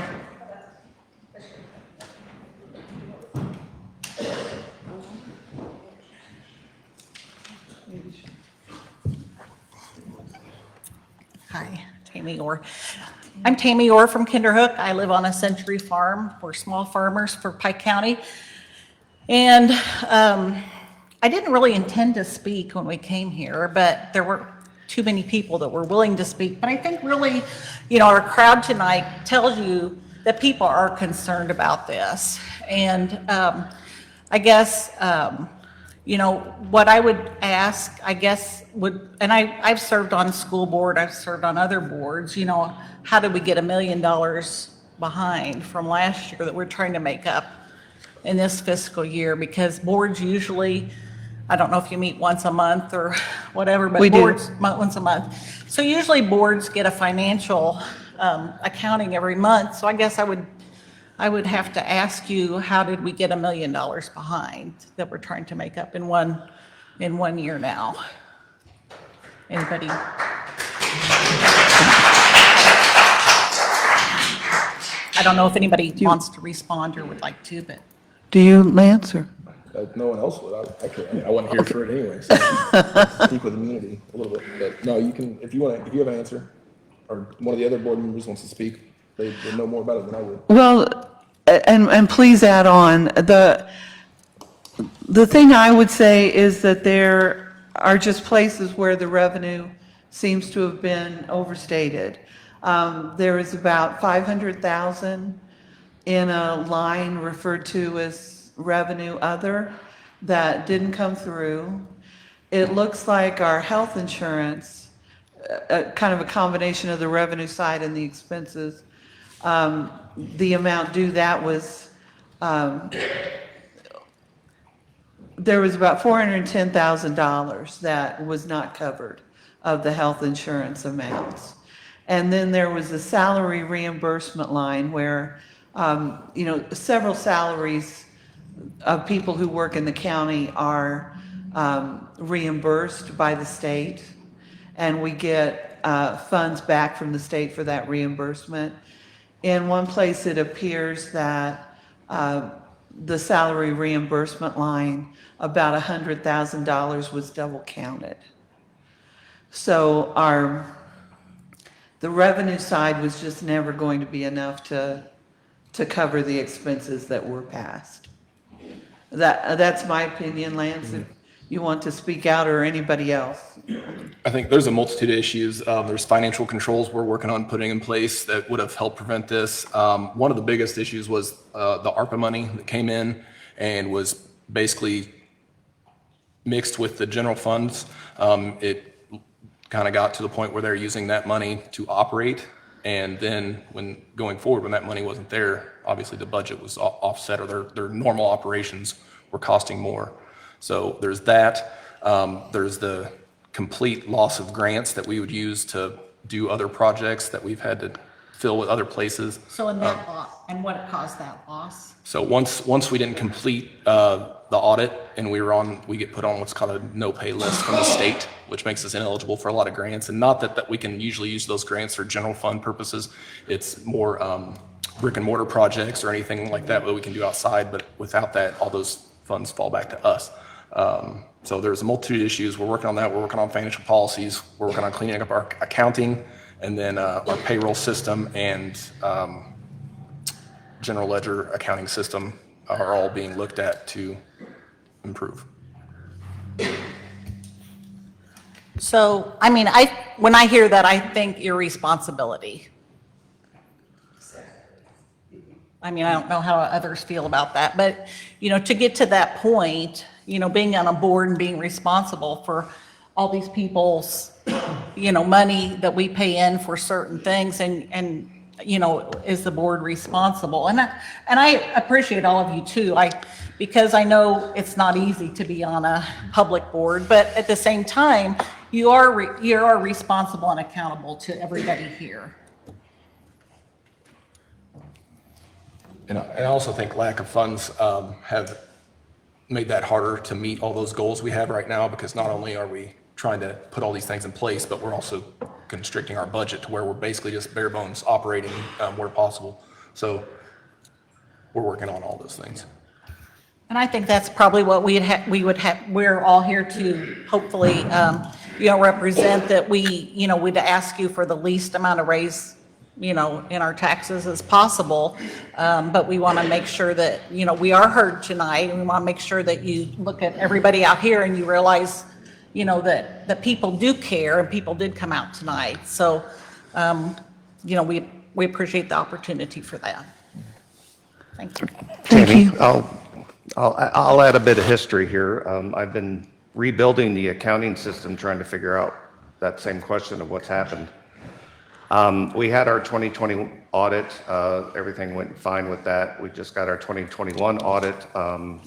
Hi, Tammy Orr. I'm Tammy Orr from Kinderhook. I live on a century farm. We're small farmers for Pike County. And I didn't really intend to speak when we came here, but there were too many people that were willing to speak. But I think really, our crowd tonight tells you that people are concerned about this. And I guess, what I would ask, and I've served on school board, I've served on other boards, how did we get $1 million behind from last year that we're trying to make up in this fiscal year? Because boards usually, I don't know if you meet once a month or whatever, but We do. boards, once a month. So usually boards get a financial accounting every month. So I guess I would have to ask you, how did we get $1 million behind that we're trying to make up in one year now? Anybody? I don't know if anybody wants to respond or would like to, but. Do you, Lance, or? No one else would. I wasn't here for it anyway. So speak with immunity a little bit. But no, you can, if you have an answer, or one of the other board members wants to speak, they know more about it than I would. Well, and please add on, the thing I would say is that there are just places where the revenue seems to have been overstated. There is about 500,000 in a line referred to as revenue other that didn't come through. It looks like our health insurance, kind of a combination of the revenue side and the expenses, the amount due, that was, there was about $410,000 that was not covered of the health insurance amounts. And then there was a salary reimbursement line where, several salaries of people who work in the county are reimbursed by the state, and we get funds back from the state for that reimbursement. In one place, it appears that the salary reimbursement line, about $100,000 was double counted. So the revenue side was just never going to be enough to cover the expenses that were passed. That's my opinion, Lance, if you want to speak out, or anybody else. I think there's a multitude of issues. There's financial controls we're working on putting in place that would have helped prevent this. One of the biggest issues was the ARPA money that came in and was basically mixed with the general funds. It kind of got to the point where they're using that money to operate. And then when going forward, when that money wasn't there, obviously the budget was offset, or their normal operations were costing more. So there's that. There's the complete loss of grants that we would use to do other projects that we've had to fill with other places. So in that loss, and what caused that loss? So once we didn't complete the audit, and we get put on what's called a no pay list from the state, which makes us ineligible for a lot of grants. And not that we can usually use those grants for general fund purposes. It's more brick and mortar projects or anything like that we can do outside. But without that, all those funds fall back to us. So there's a multitude of issues. We're working on that. We're working on financial policies. We're working on cleaning up our accounting, and then our payroll system and general ledger accounting system are all being looked at to improve. So, I mean, when I hear that, I think irresponsibility. I mean, I don't know how others feel about that, but, to get to that point, being on a board and being responsible for all these people's, money that we pay in for certain things, and is the board responsible? And I appreciate all of you too. Because I know it's not easy to be on a public board, but at the same time, you are responsible and accountable to everybody here. And I also think lack of funds have made that harder to meet all those goals we have right now, because not only are we trying to put all these things in place, but we're also constricting our budget to where we're basically just bare bones operating where possible. So we're working on all those things. And I think that's probably what we're all here to hopefully, represent, that we'd ask you for the least amount of raise, in our taxes as possible. But we want to make sure that, we are heard tonight, and we want to make sure that you look at everybody out here and you realize, that people do care, and people did come out tonight. So, we appreciate the opportunity for that. Thank you. Tammy, I'll add a bit of history here. I've been rebuilding the accounting system, trying to figure out that same question of what's happened. We had our 2020 audit. Everything went fine with that. We just got our 2021 audit.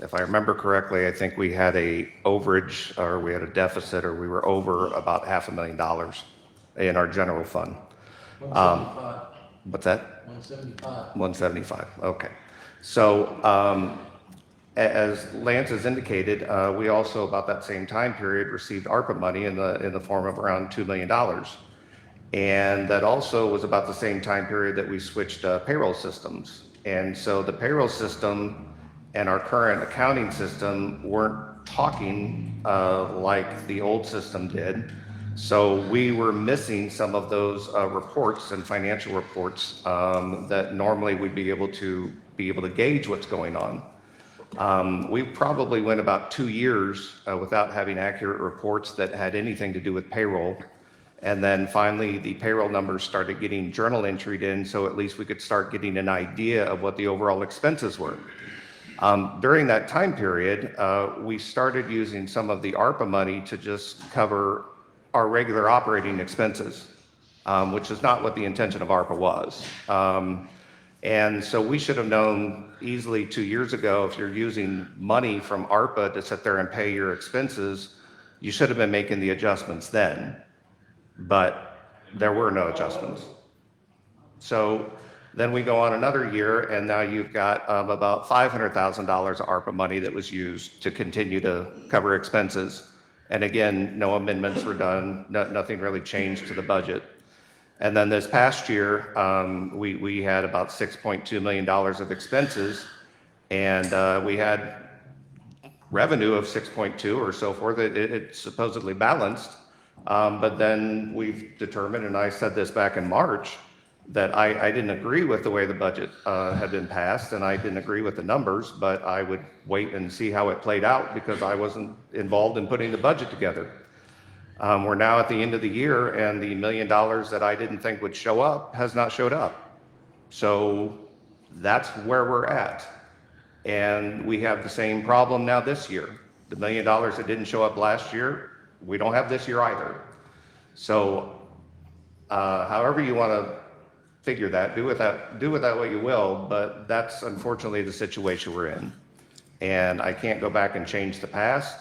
If I remember correctly, I think we had a overage, or we had a deficit, or we were over about $500,000 in our general fund. 175. What's that? 175. 175, okay. So as Lance has indicated, we also, about that same time period, received ARPA money in the form of around $2 million. And that also was about the same time period that we switched payroll systems. And so the payroll system and our current accounting system weren't talking like the old system did. So we were missing some of those reports and financial reports that normally we'd be able to gauge what's going on. We probably went about 2 years without having accurate reports that had anything to do with payroll. And then finally, the payroll numbers started getting journal entered in, so at least we could start getting an idea of what the overall expenses were. During that time period, we started using some of the ARPA money to just cover our regular operating expenses, which is not what the intention of ARPA was. And so we should have known easily 2 years ago, if you're using money from ARPA to sit there and pay your expenses, you should have been making the adjustments then. But there were no adjustments. So then we go on another year, and now you've got about $500,000 of ARPA money that was used to continue to cover expenses. And again, no amendments were done, nothing really changed to the budget. And then this past year, we had about $6.2 million of expenses, and we had revenue of 6.2 or so forth. It supposedly balanced. But then we've determined, and I said this back in March, that I didn't agree with the way the budget had been passed, and I didn't agree with the numbers, but I would wait and see how it played out because I wasn't involved in putting the budget together. We're now at the end of the year, and the $1 million that I didn't think would show up has not showed up. So that's where we're at. And we have the same problem now this year. The $1 million that didn't show up last year, we don't have this year either. So, however you want to figure that, do with that what you will, but that's unfortunately the situation we're in. And I can't go back and change the past.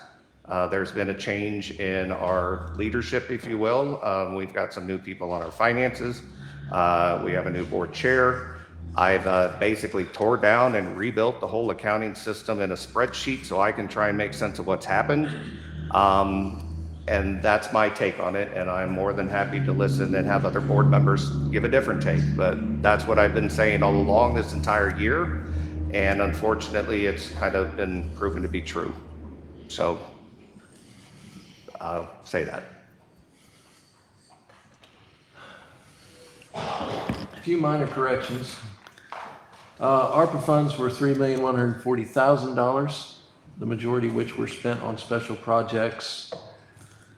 There's been a change in our leadership, if you will. We've got some new people on our finances. We have a new board chair. I've basically tore down and rebuilt the whole accounting system in a spreadsheet so I can try and make sense of what's happened. And that's my take on it, and I'm more than happy to listen and have other board members give a different take. But that's what I've been saying all along this entire year, and unfortunately, it's kind of been proven to be true. So I'll say that. A few minor corrections. ARPA funds were $3,140,000, the majority of which were spent on special projects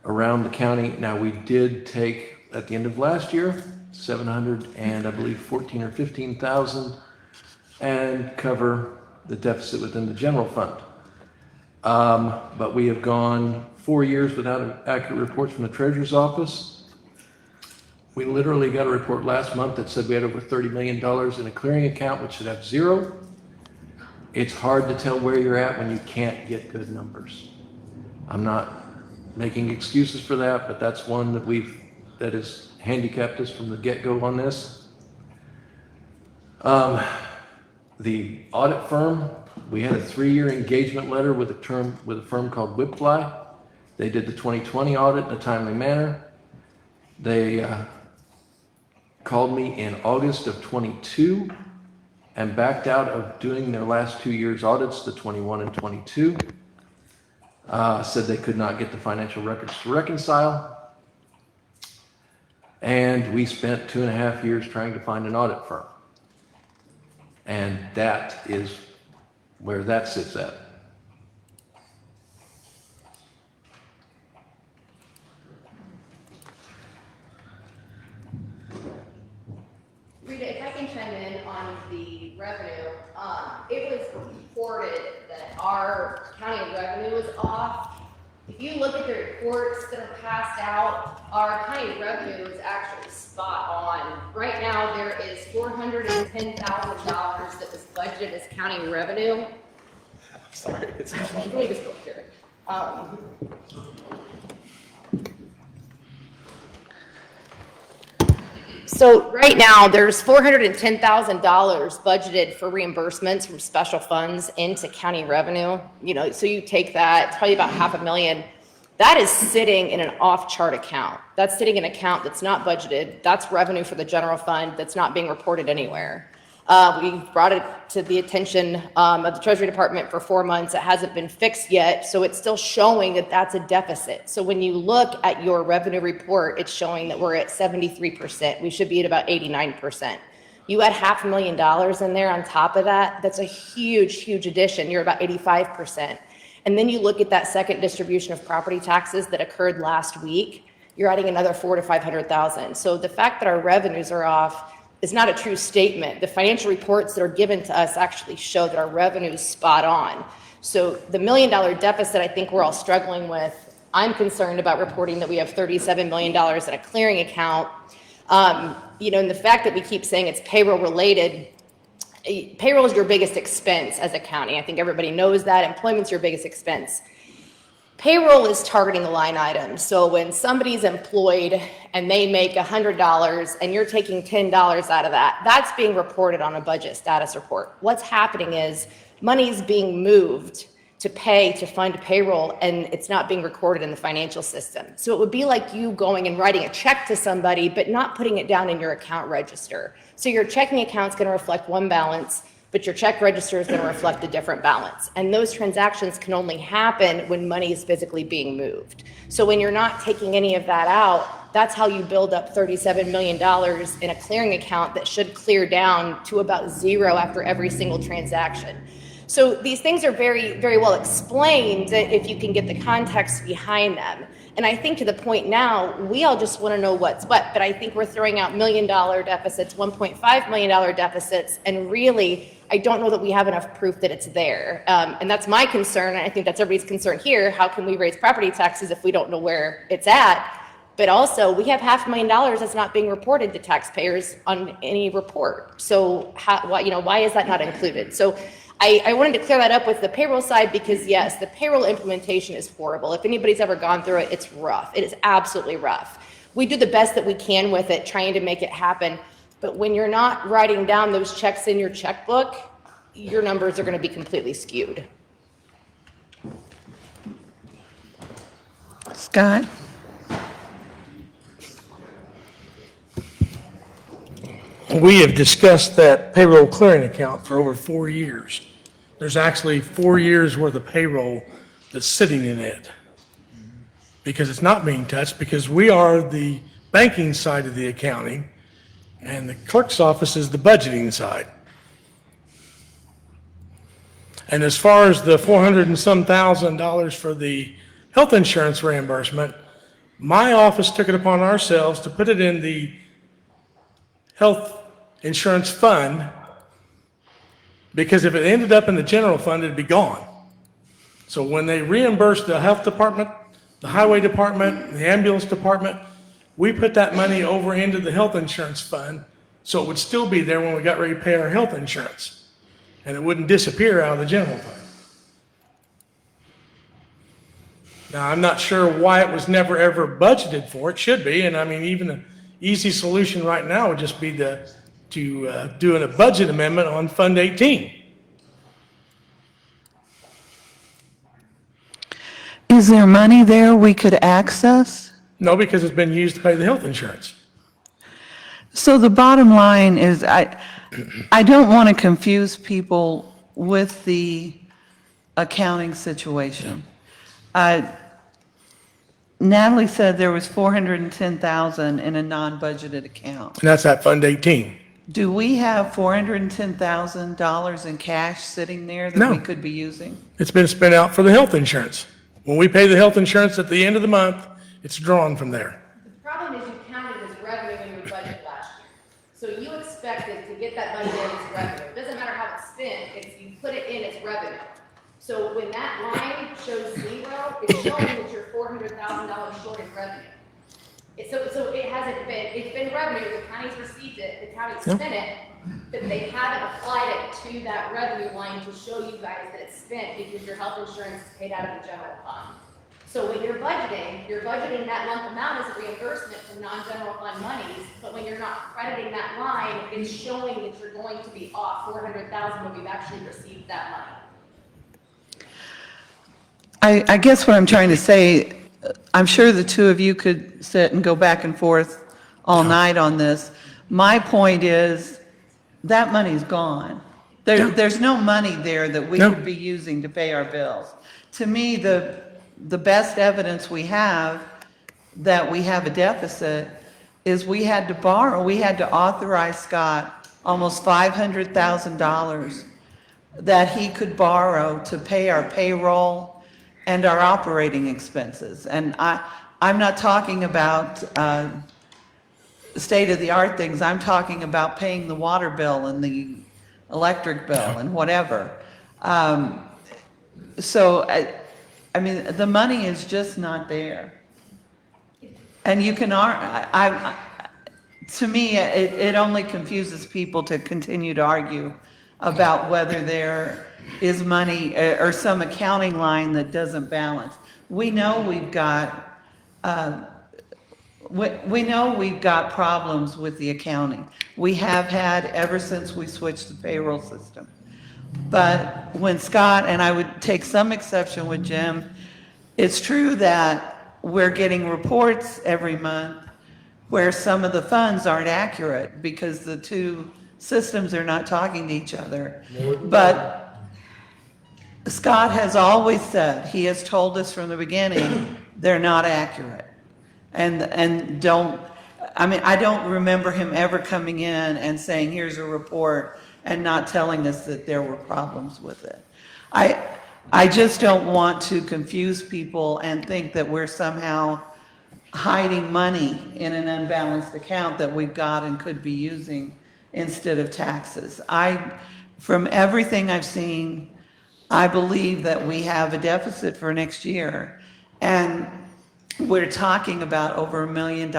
around the county. Now, we did take, at the end of last year, 700 and I believe 14 or 15,000 and cover the deficit within the general fund. But we have gone 4 years without an accurate report from the Treasurer's Office. We literally got a report last month that said we had over $30 million in a clearing account, which should have zero. It's hard to tell where you're at when you can't get good numbers. I'm not making excuses for that, but that's one that has handicapped us from the get-go on this. The audit firm, we had a 3-year engagement letter with a firm called Whipfly. They did the 2020 audit in a timely manner. They called me in August of 22 and backed out of doing their last 2 years audits, the 21 and 22. Said they could not get the financial records to reconcile. And we spent 2.5 years trying to find an audit firm. And that is where that sits at. Rita, if I can chime in on the revenue, it was reported that our county revenue was off. If you look at the reports that are passed out, our county revenue is actually spot on. Right now, there is $410,000 that was budgeted as county revenue. Sorry, it's not Let me just go here. So right now, there's $410,000 budgeted for reimbursements from special funds into county revenue. So you take that, it's probably about $500,000. That is sitting in an off-chart account. That's sitting in an account that's not budgeted. That's revenue for the general fund that's not being reported anywhere. We brought it to the attention of the Treasury Department for 4 months. It hasn't been fixed yet, so it's still showing that that's a deficit. So when you look at your revenue report, it's showing that we're at 73%. We should be at about 89%. You add $500,000 in there on top of that, that's a huge, huge addition. You're about 85%. And then you look at that second distribution of property taxes that occurred last week, you're adding another $400,000 to $500,000. So the fact that our revenues are off is not a true statement. The financial reports that are given to us actually show that our revenue is spot on. So the $1 million deficit I think we're all struggling with, I'm concerned about reporting that we have $37 million in a clearing account. And the fact that we keep saying it's payroll related, payroll is your biggest expense as a county. I think everybody knows that. Employment's your biggest expense. Payroll is targeting a line item. So when somebody's employed and they make $100 and you're taking $10 out of that, that's being reported on a budget status report. What's happening is money's being moved to fund payroll, and it's not being recorded in the financial system. So it would be like you going and writing a check to somebody, but not putting it down in your account register. So your checking account's gonna reflect one balance, but your check register is going to reflect a different balance. And those transactions can only happen when money is physically being moved. So when you're not taking any of that out, that's how you build up $37 million in a clearing account that should clear down to about zero after every single transaction. So these things are very, very well explained if you can get the context behind them. And I think to the point now, we all just want to know what's what, but I think we're throwing out $1 million deficits, $1.5 million deficits, and really, I don't know that we have enough proof that it's there. And that's my concern, and I think that's everybody's concern here. How can we raise property taxes if we don't know where it's at? But also, we have $500,000 that's not being reported to taxpayers on any report. So why is that not included? So I wanted to clear that up with the payroll side because yes, the payroll implementation is horrible. If anybody's ever gone through it, it's rough. It is absolutely rough. We do the best that we can with it, trying to make it happen. But when you're not writing down those checks in your checkbook, your numbers are going to be completely skewed. Scott? We have discussed that payroll clearing account for over 4 years. There's actually 4 years worth of payroll that's sitting in it because it's not being touched because we are the banking side of the accounting and the clerk's office is the budgeting side. And as far as the $400 and some thousand for the health insurance reimbursement, my office took it upon ourselves to put it in the health insurance fund because if it ended up in the general fund, it'd be gone. So when they reimbursed the health department, the highway department, the ambulance department, we put that money over into the health insurance fund so it would still be there when we got ready to pay our health insurance and it wouldn't disappear out of the general fund. Now, I'm not sure why it was never ever budgeted for. It should be, and I mean, even an easy solution right now would just be to do a budget amendment on Fund 18. Is there money there we could access? No, because it's been used to pay the health insurance. So the bottom line is, I don't want to confuse people with the accounting situation. Natalie said there was $410,000 in a non-budgeted account. And that's at Fund 18. Do we have $410,000 in cash sitting there that No. we could be using? It's been spent out for the health insurance. When we pay the health insurance at the end of the month, it's drawn from there. The problem is you counted it as revenue in your budget last year. So you expected to get that money in as revenue. It doesn't matter how it's spent, it's you put it in as revenue. So when that line shows zero, it's showing that you're $400,000 short in revenue. So it hasn't been, it's been revenue, the county's received it, the county's spent it, but they haven't applied it to that revenue line to show you guys that it's spent because your health insurance is paid out of the general fund. So when you're budgeting that lump amount as a reimbursement from non-general fund monies, but when you're not crediting that line, it's showing that you're going to be off $400,000 when we've actually received that money. I guess what I'm trying to say, I'm sure the two of you could sit and go back and forth all night on this. My point is, that money's gone. There's no money there that we could be using to pay our bills. To me, the best evidence we have that we have a deficit is we had to authorize Scott almost $500,000 that he could borrow to pay our payroll and our operating expenses. And I'm not talking about state-of-the-art things. I'm talking about paying the water bill and the electric bill and whatever. So, I mean, the money is just not there. And you can, to me, it only confuses people to continue to argue about whether there is money or some accounting line that doesn't balance. We know we've got problems with the accounting. We have had ever since we switched the payroll system. But when Scott, and I would take some exception with Jim, it's true that we're getting reports every month where some of the funds aren't accurate because the two systems are not talking to each other. But Scott has always said, he has told us from the beginning, they're not accurate. And I don't remember him ever coming in and saying, here's a report, and not telling us that there were problems with it. I just don't want to confuse people and think that we're somehow hiding money in an unbalanced account that we've got and could be using instead of taxes. From everything I've seen, I believe that we have a deficit for next year. And we're talking about over $1 million.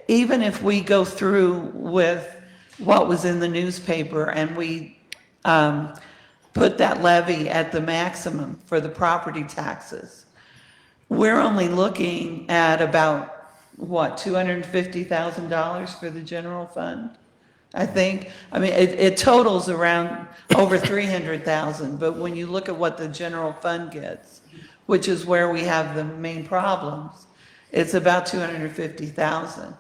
Even if we go through with what was in the newspaper and we put that levy at the maximum for the property taxes, we're only looking at about, what, $250,000 for the general fund? I think, I mean, it totals around over 300,000, but when you look at what the general fund gets, which is where we have the main problems, it's about 250,000.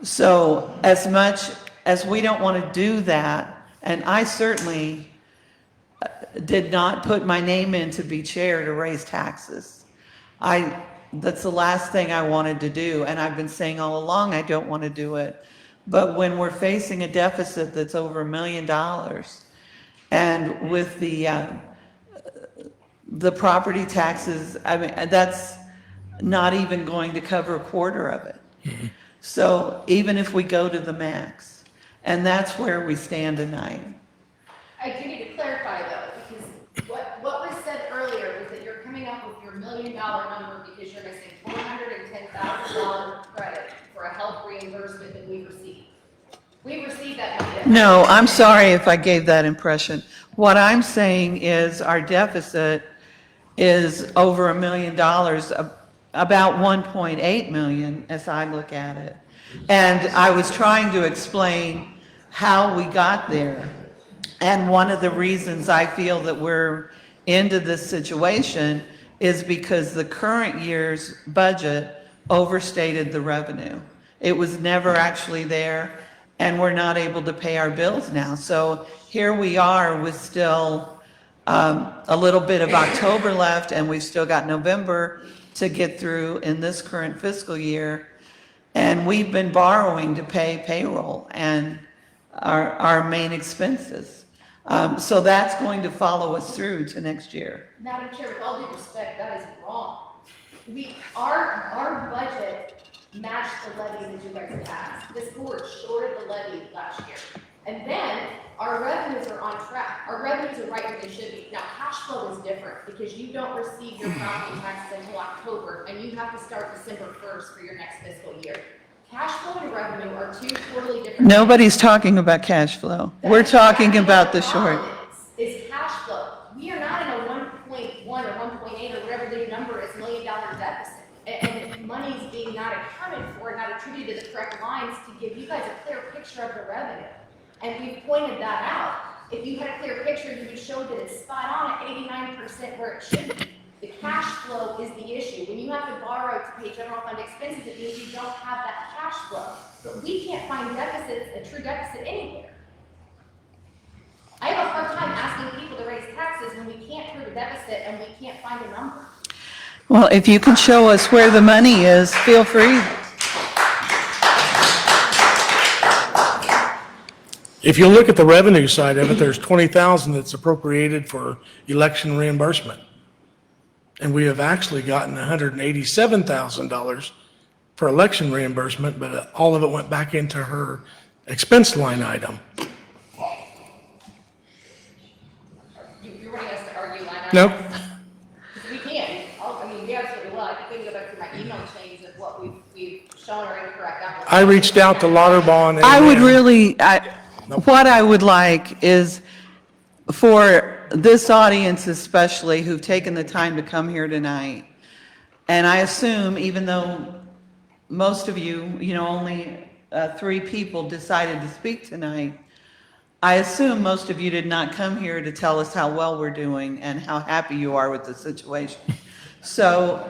So as much as we don't want to do that, and I certainly did not put my name in to be chair to raise taxes. That's the last thing I wanted to do, and I've been saying all along I don't want to do it. But when we're facing a deficit that's over $1 million, and with the property taxes, I mean, that's not even going to cover a quarter of it. So even if we go to the max, and that's where we stand tonight. I do need to clarify though, because what was said earlier was that you're coming up with your $1 million number because you're missing $410,000 credit for a health reimbursement that we received. We received that money. No, I'm sorry if I gave that impression. What I'm saying is our deficit is over $1 million, about 1.8 million as I look at it. And I was trying to explain how we got there. And one of the reasons I feel that we're into this situation is because the current year's budget overstated the revenue. It was never actually there, and we're not able to pay our bills now. So here we are with still a little bit of October left, and we've still got November to get through in this current fiscal year. And we've been borrowing to pay payroll and our main expenses. So that's going to follow us through to next year. Madam Chair, with all due respect, that is wrong. Our budget matched the levy that you guys passed. This board shorted the levy last year. And then our revenues are on track. Our revenues are right where they should be. Now, cash flow is different because you don't receive your property taxes until October, and you have to start December 1st for your next fiscal year. Cash flow and revenue are two totally different. Nobody's talking about cash flow. We're talking about the short. Is cash flow. We are not in a 1.1 or 1.8 or whatever the number is $1 million deficit. And money's being not accounted for, not attributed to the correct lines to give you guys a clear picture of the revenue. And we've pointed that out. If you had a clear picture, you would show that it's spot on at 89% where it should be. The cash flow is the issue. When you have to borrow to pay general fund expenses, it means you don't have that cash flow. But we can't find deficits, a true deficit anywhere. I have a hard time asking people to raise taxes when we can't prove a deficit and we can't find a number. Well, if you can show us where the money is, feel free. If you look at the revenue side of it, there's 20,000 that's appropriated for election reimbursement. And we have actually gotten $187,000 for election reimbursement, but all of it went back into her expense line item. You're wanting us to argue line items? Nope. We can. I mean, we absolutely will. I can go back through my email chains of what we've shown are incorrect. I reached out to Lauterbach. I would really, what I would like is for this audience especially, who've taken the time to come here tonight, and I assume, even though most of you, only 3 people decided to speak tonight, I assume most of you did not come here to tell us how well we're doing and how happy you are with the situation. So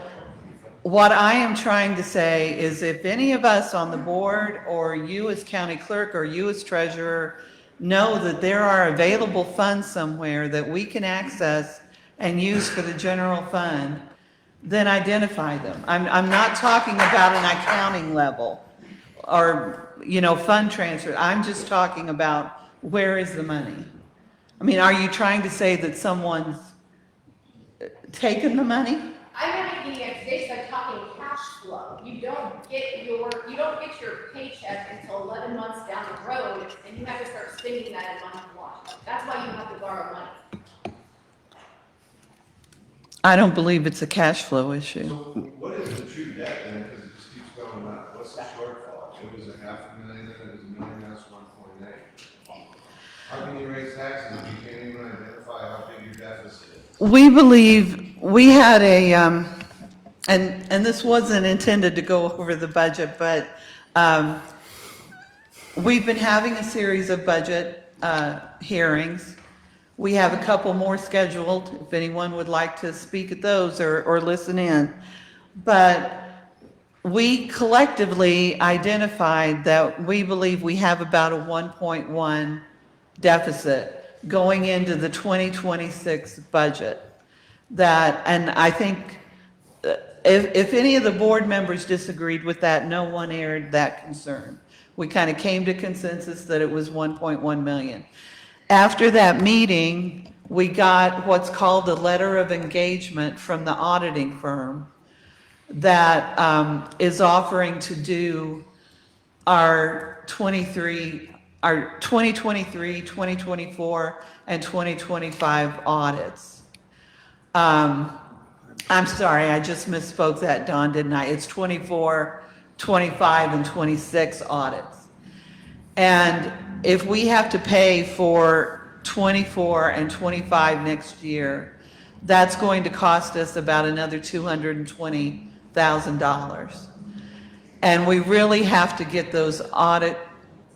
what I am trying to say is if any of us on the board, or you as county clerk, or you as treasurer, know that there are available funds somewhere that we can access and use for the general fund, then identify them. I'm not talking about an accounting level or, fund transfer. I'm just talking about where is the money? I mean, are you trying to say that someone's taken the money? I'm not making any accusation. I'm talking cash flow. You don't get your paycheck until 11 months down the road, and you have to start spending that in month 1. That's why you have to borrow money. I don't believe it's a cash flow issue. What is the true debt then, because it just keeps going up? What's the shortfall? It was $500,000, then it was $1 million, that's 1.8. How can you raise taxes if you can't even identify how big your deficit is? We believe, we had a, and this wasn't intended to go over the budget, but we've been having a series of budget hearings. We have a couple more scheduled, if anyone would like to speak at those or listen in. But we collectively identified that we believe we have about a 1.1 deficit going into the 2026 budget. That, and I think if any of the board members disagreed with that, no one aired that concern. We kind of came to consensus that it was 1.1 million. After that meeting, we got what's called a letter of engagement from the auditing firm that is offering to do our 2023, 2024, and 2025 audits. I'm sorry, I just misspoke that, Dawn, didn't I? It's 24, 25, and 26 audits. And if we have to pay for 24 and 25 next year, that's going to cost us about another $220,000. And we really have to get those audit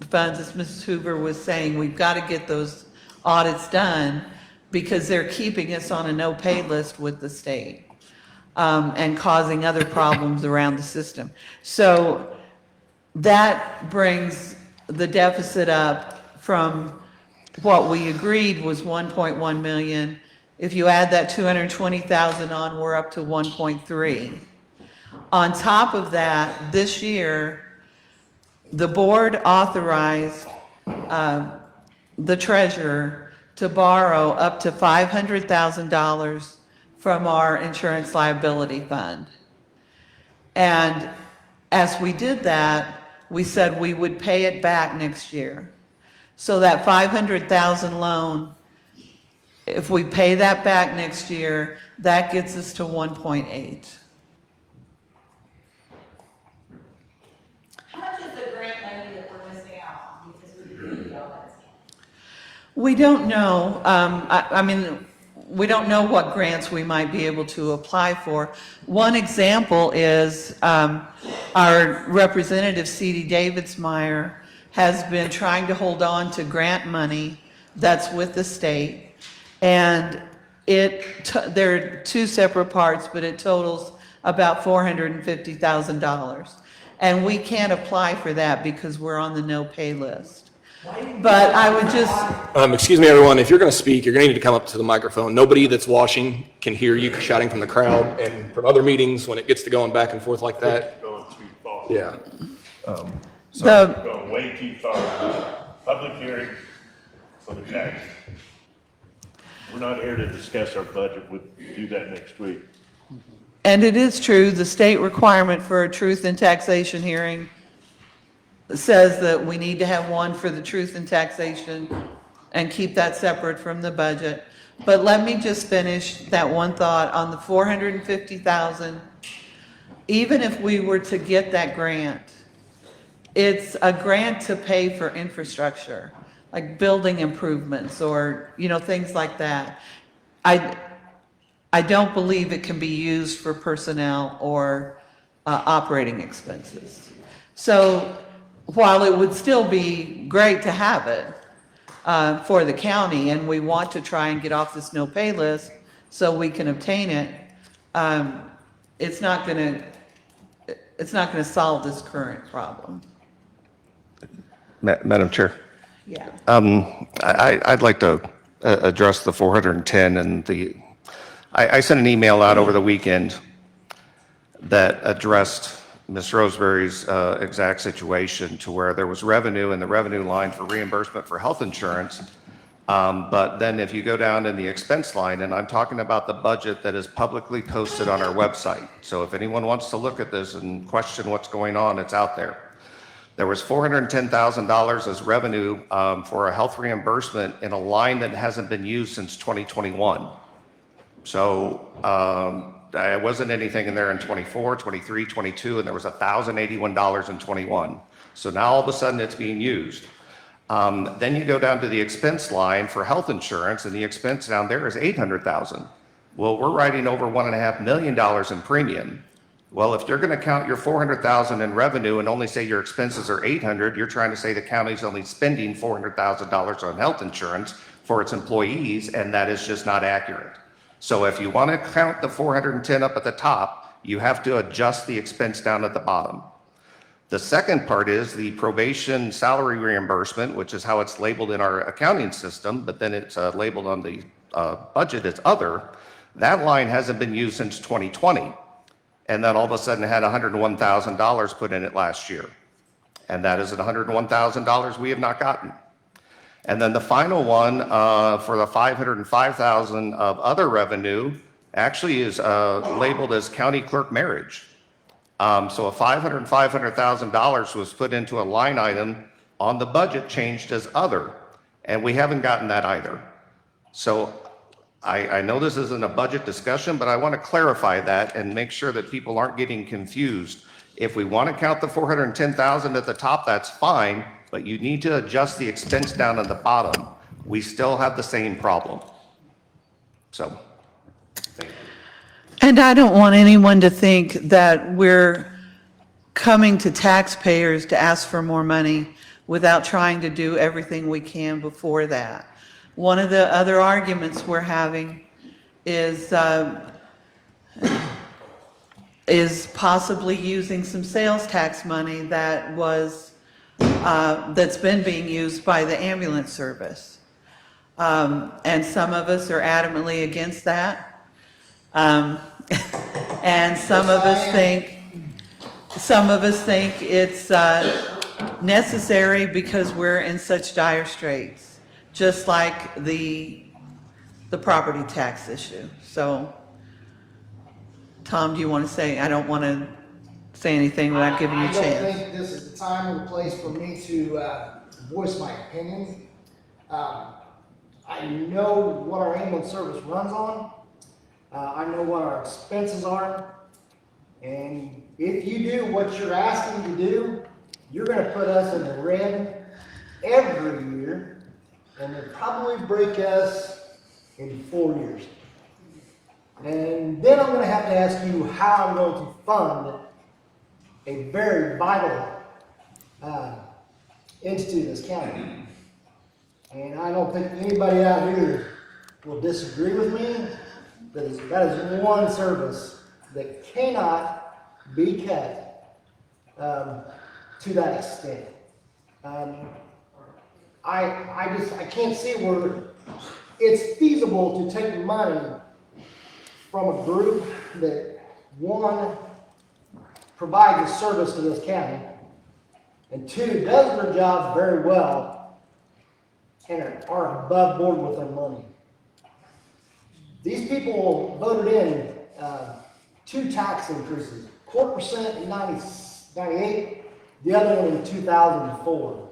funds, as Mrs. Hoover was saying, we've got to get those audits done because they're keeping us on a no-pay list with the state and causing other problems around the system. So that brings the deficit up from what we agreed was 1.1 million. If you add that 220,000 on, we're up to 1.3. On top of that, this year, the board authorized the treasurer to borrow up to $500,000 from our insurance liability fund. And as we did that, we said we would pay it back next year. So that 500,000 loan, if we pay that back next year, that gets us to 1.8. How much is the grant money that we're missing out on because we didn't know that? We don't know. I mean, we don't know what grants we might be able to apply for. One example is our representative, C.D. Davidsmeyer, has been trying to hold on to grant money that's with the state. And there are two separate parts, but it totals about $450,000. And we can't apply for that because we're on the no-pay list. But I would just... Excuse me, everyone, if you're going to speak, you're going to need to come up to the microphone. Nobody that's watching can hear you shouting from the crowd and from other meetings when it gets to going back and forth like that. Going too far. Yeah. Going way too far. Public hearing for the tax. We're not here to discuss our budget. We'll do that next week. And it is true, the state requirement for a truth in taxation hearing says that we need to have one for the truth in taxation and keep that separate from the budget. But let me just finish that one thought on the 450,000. Even if we were to get that grant, it's a grant to pay for infrastructure, like building improvements or, things like that. I don't believe it can be used for personnel or operating expenses. So while it would still be great to have it for the county, and we want to try and get off this no-pay list so we can obtain it, it's not going to solve this current problem. Madam Chair, Yeah. I'd like to address the 410 and I sent an email out over the weekend that addressed Ms. Roseberry's exact situation to where there was revenue in the revenue line for reimbursement for health insurance. But then if you go down in the expense line, and I'm talking about the budget that is publicly posted on our website. So if anyone wants to look at this and question what's going on, it's out there. There was $410,000 as revenue for a health reimbursement in a line that hasn't been used since 2021. So there wasn't anything in there in 24, 23, 22, and there was $1,081 in 21. So now all of a sudden it's being used. Then you go down to the expense line for health insurance, and the expense down there is $800,000. Well, we're writing over $1.5 million in premium. Well, if you're going to count your $400,000 in revenue and only say your expenses are $800,000, you're trying to say the county's only spending $400,000 on health insurance for its employees, and that is just not accurate. So if you want to count the 410 up at the top, you have to adjust the expense down at the bottom. The second part is the probation salary reimbursement, which is how it's labeled in our accounting system, but then it's labeled on the budget as other. That line hasn't been used since 2020. And then all of a sudden it had $101,000 put in it last year. And that is $101,000 we have not gotten. And then the final one for the $505,000 of other revenue actually is labeled as county clerk marriage. So a $500,000 was put into a line item on the budget changed as other, and we haven't gotten that either. So I know this isn't a budget discussion, but I want to clarify that and make sure that people aren't getting confused. If we want to count the 410,000 at the top, that's fine, but you need to adjust the expense down at the bottom. We still have the same problem. So, thank you. And I don't want anyone to think that we're coming to taxpayers to ask for more money without trying to do everything we can before that. One of the other arguments we're having is possibly using some sales tax money that was that's been being used by the ambulance service. And some of us are adamantly against that. And some of us think it's necessary because we're in such dire straits, just like the property tax issue. So, Tom, do you want to say? I don't want to say anything without giving you a chance. I don't think this is the time or the place for me to voice my opinion. I know what our ambulance service runs on. I know what our expenses are. And if you do what you're asking to do, you're going to put us in the red every year, and it'll probably break us in 4 years. And then I'm going to have to ask you how I'm going to fund a very vital entity in this county. And I don't think anybody out here will disagree with me. That is one service that cannot be cut to that extent. I can't see where it's feasible to take money from a group that, one, provides a service to this county, and two, does their job very well and are above board with their money. These people voted in 2 tax increases, 4% in 98, the other one in 2004,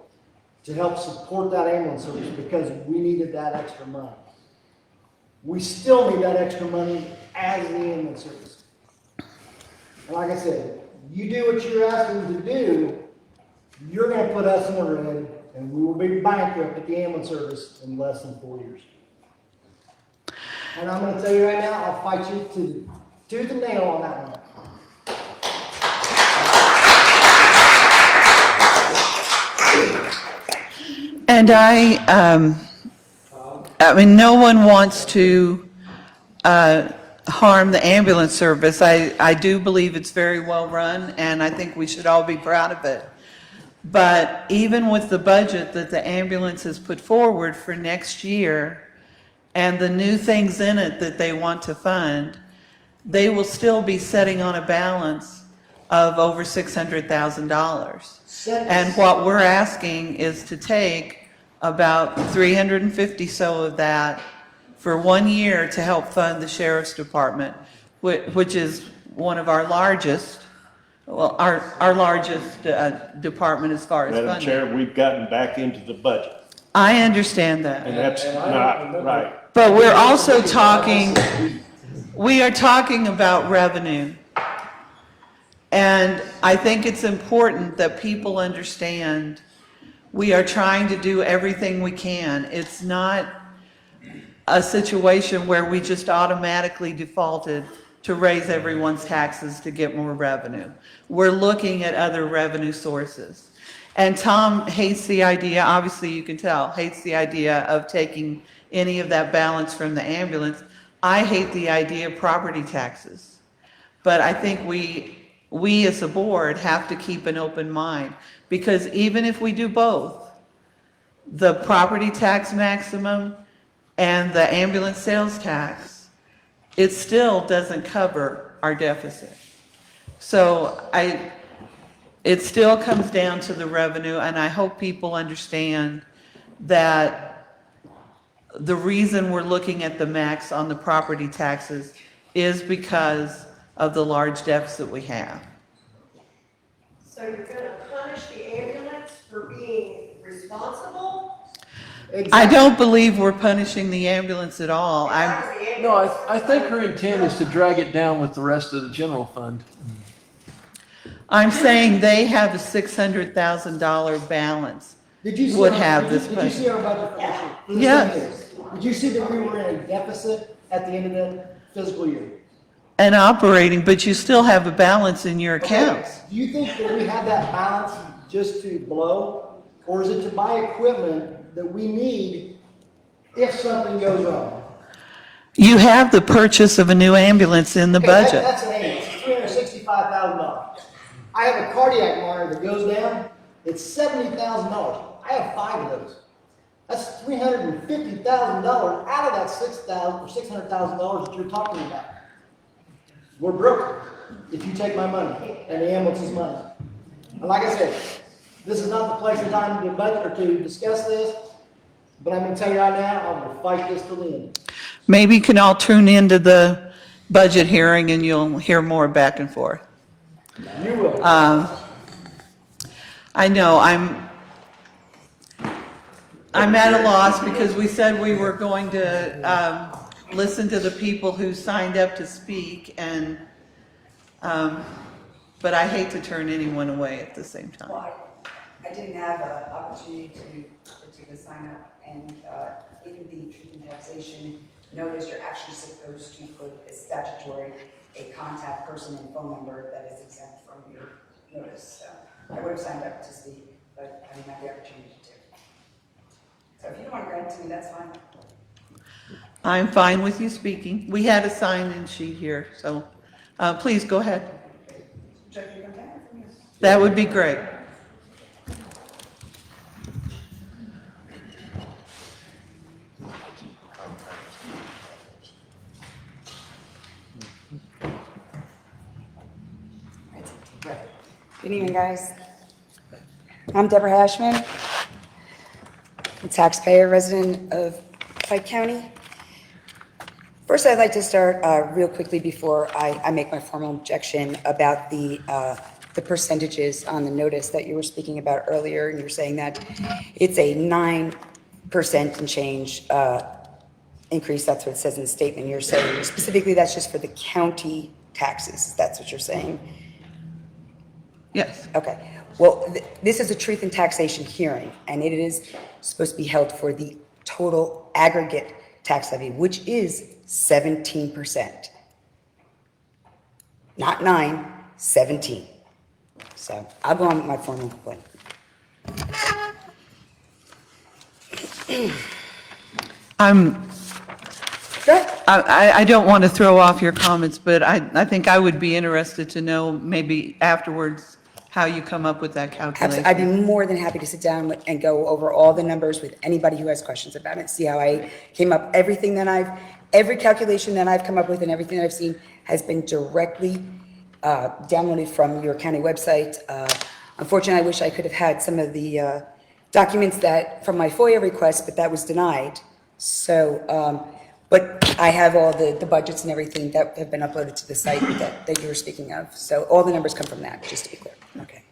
to help support that ambulance service because we needed that extra money. We still need that extra money as the ambulance service. And like I said, you do what you're asking to do, you're going to put us in the red, and we will be bankrupt at the ambulance service in less than 4 years. And I'm going to tell you right now, I'll fight you to tooth and nail on that one. And I mean, no one wants to harm the ambulance service. I do believe it's very well run, and I think we should all be proud of it. But even with the budget that the ambulance has put forward for next year and the new things in it that they want to fund, they will still be sitting on a balance of over $600,000. And what we're asking is to take about 350 so of that for 1 year to help fund the sheriff's department, which is one of our largest, well, our largest department as far as funding. Madam Chair, we've gotten back into the budget, I understand that. and that's not right. But we're also talking, We are talking about revenue. And I think it's important that people understand we are trying to do everything we can. It's not a situation where we just automatically defaulted to raise everyone's taxes to get more revenue. We're looking at other revenue sources. And Tom hates the idea, obviously you can tell, hates the idea of taking any of that balance from the ambulance. I hate the idea of property taxes. But I think we as a board have to keep an open mind, because even if we do both, the property tax maximum and the ambulance sales tax, it still doesn't cover our deficit. So it still comes down to the revenue, and I hope people understand that the reason we're looking at the max on the property taxes is because of the large deficit we have. So you're gonna punish the ambulance for being responsible? I don't believe we're punishing the ambulance at all. No, I think her intent is to drag it down with the rest of the general fund. I'm saying they have a $600,000 balance. Did you see Would our, have did this you, did you see our budget for this year? For this Yes. year? Did you see that we were in a deficit at the end of the fiscal year? And operating, but you still have a balance in your accounts. Okay. Do you think that we have that balance just to blow, or is it to buy equipment that we need if something goes wrong? You have the purchase of a new ambulance in the Okay, budget. That's an ambulance, it's $365,000. I have a cardiac monitor that goes down, it's $70,000. I have 5 of those. That's $350,000 out of that $6,000 or $600,000 that you're talking about. We're broke if you take my money and the ambulance's money. And like I said, this is not the place and time to debate or to discuss this, but I'm gonna tell you right now, I'm gonna fight this till the end. Maybe you can all tune into the budget hearing and you'll hear more back and forth. You will. I know, I'm at a loss because we said we were going to listen to the people who signed up to speak, and but I hate to turn anyone away at the same time. Well, I didn't have an opportunity to sign up, and in the truth and taxation notice, you're actually supposed to put a statutory, a contact person and phone number that is exempt from your notice. So I would have signed up to speak, but I didn't have the opportunity to. So if you don't want to grant it to me, that's fine. I'm fine with you speaking. We had a sign-in sheet here, so please go ahead. That would be great. Good evening, guys. I'm Deborah Hashman, a taxpayer, resident of Pike County. First, I'd like to start real quickly before I make my formal objection about the percentages on the notice that you were speaking about earlier, and you're saying that it's a 9% and change increase. That's what it says in the statement. You're saying specifically that's just for the county taxes. That's what you're saying. Yes. Okay. Well, this is a truth and taxation hearing, and it is supposed to be held for the total aggregate tax levy, which is 17%. Not 9, 17. So I'll go on with my formal complaint. I don't want to throw off your comments, but I think I would be interested to know maybe afterwards how you come up with that calculation. I'd be more than happy to sit down and go over all the numbers with anybody who has questions about it, see how I came up. Every calculation that I've come up with and everything that I've seen has been directly downloaded from your county website. Unfortunately, I wish I could have had some of the documents from my FOIA request, but that was denied. So, but I have all the budgets and everything that have been uploaded to the site that you were speaking of. So all the numbers come from that, just to be clear. Okay.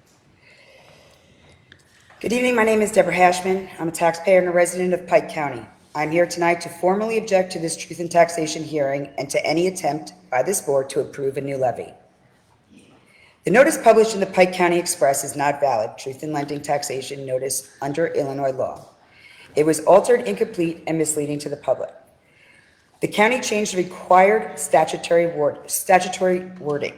Good evening. My name is Deborah Hashman. I'm a taxpayer and a resident of Pike County. I'm here tonight to formally object to this truth in taxation hearing and to any attempt by this board to approve a new levy. The notice published in the Pike County Express is not valid truth in lending taxation notice under Illinois law. It was altered, incomplete, and misleading to the public. The county changed the required statutory wording.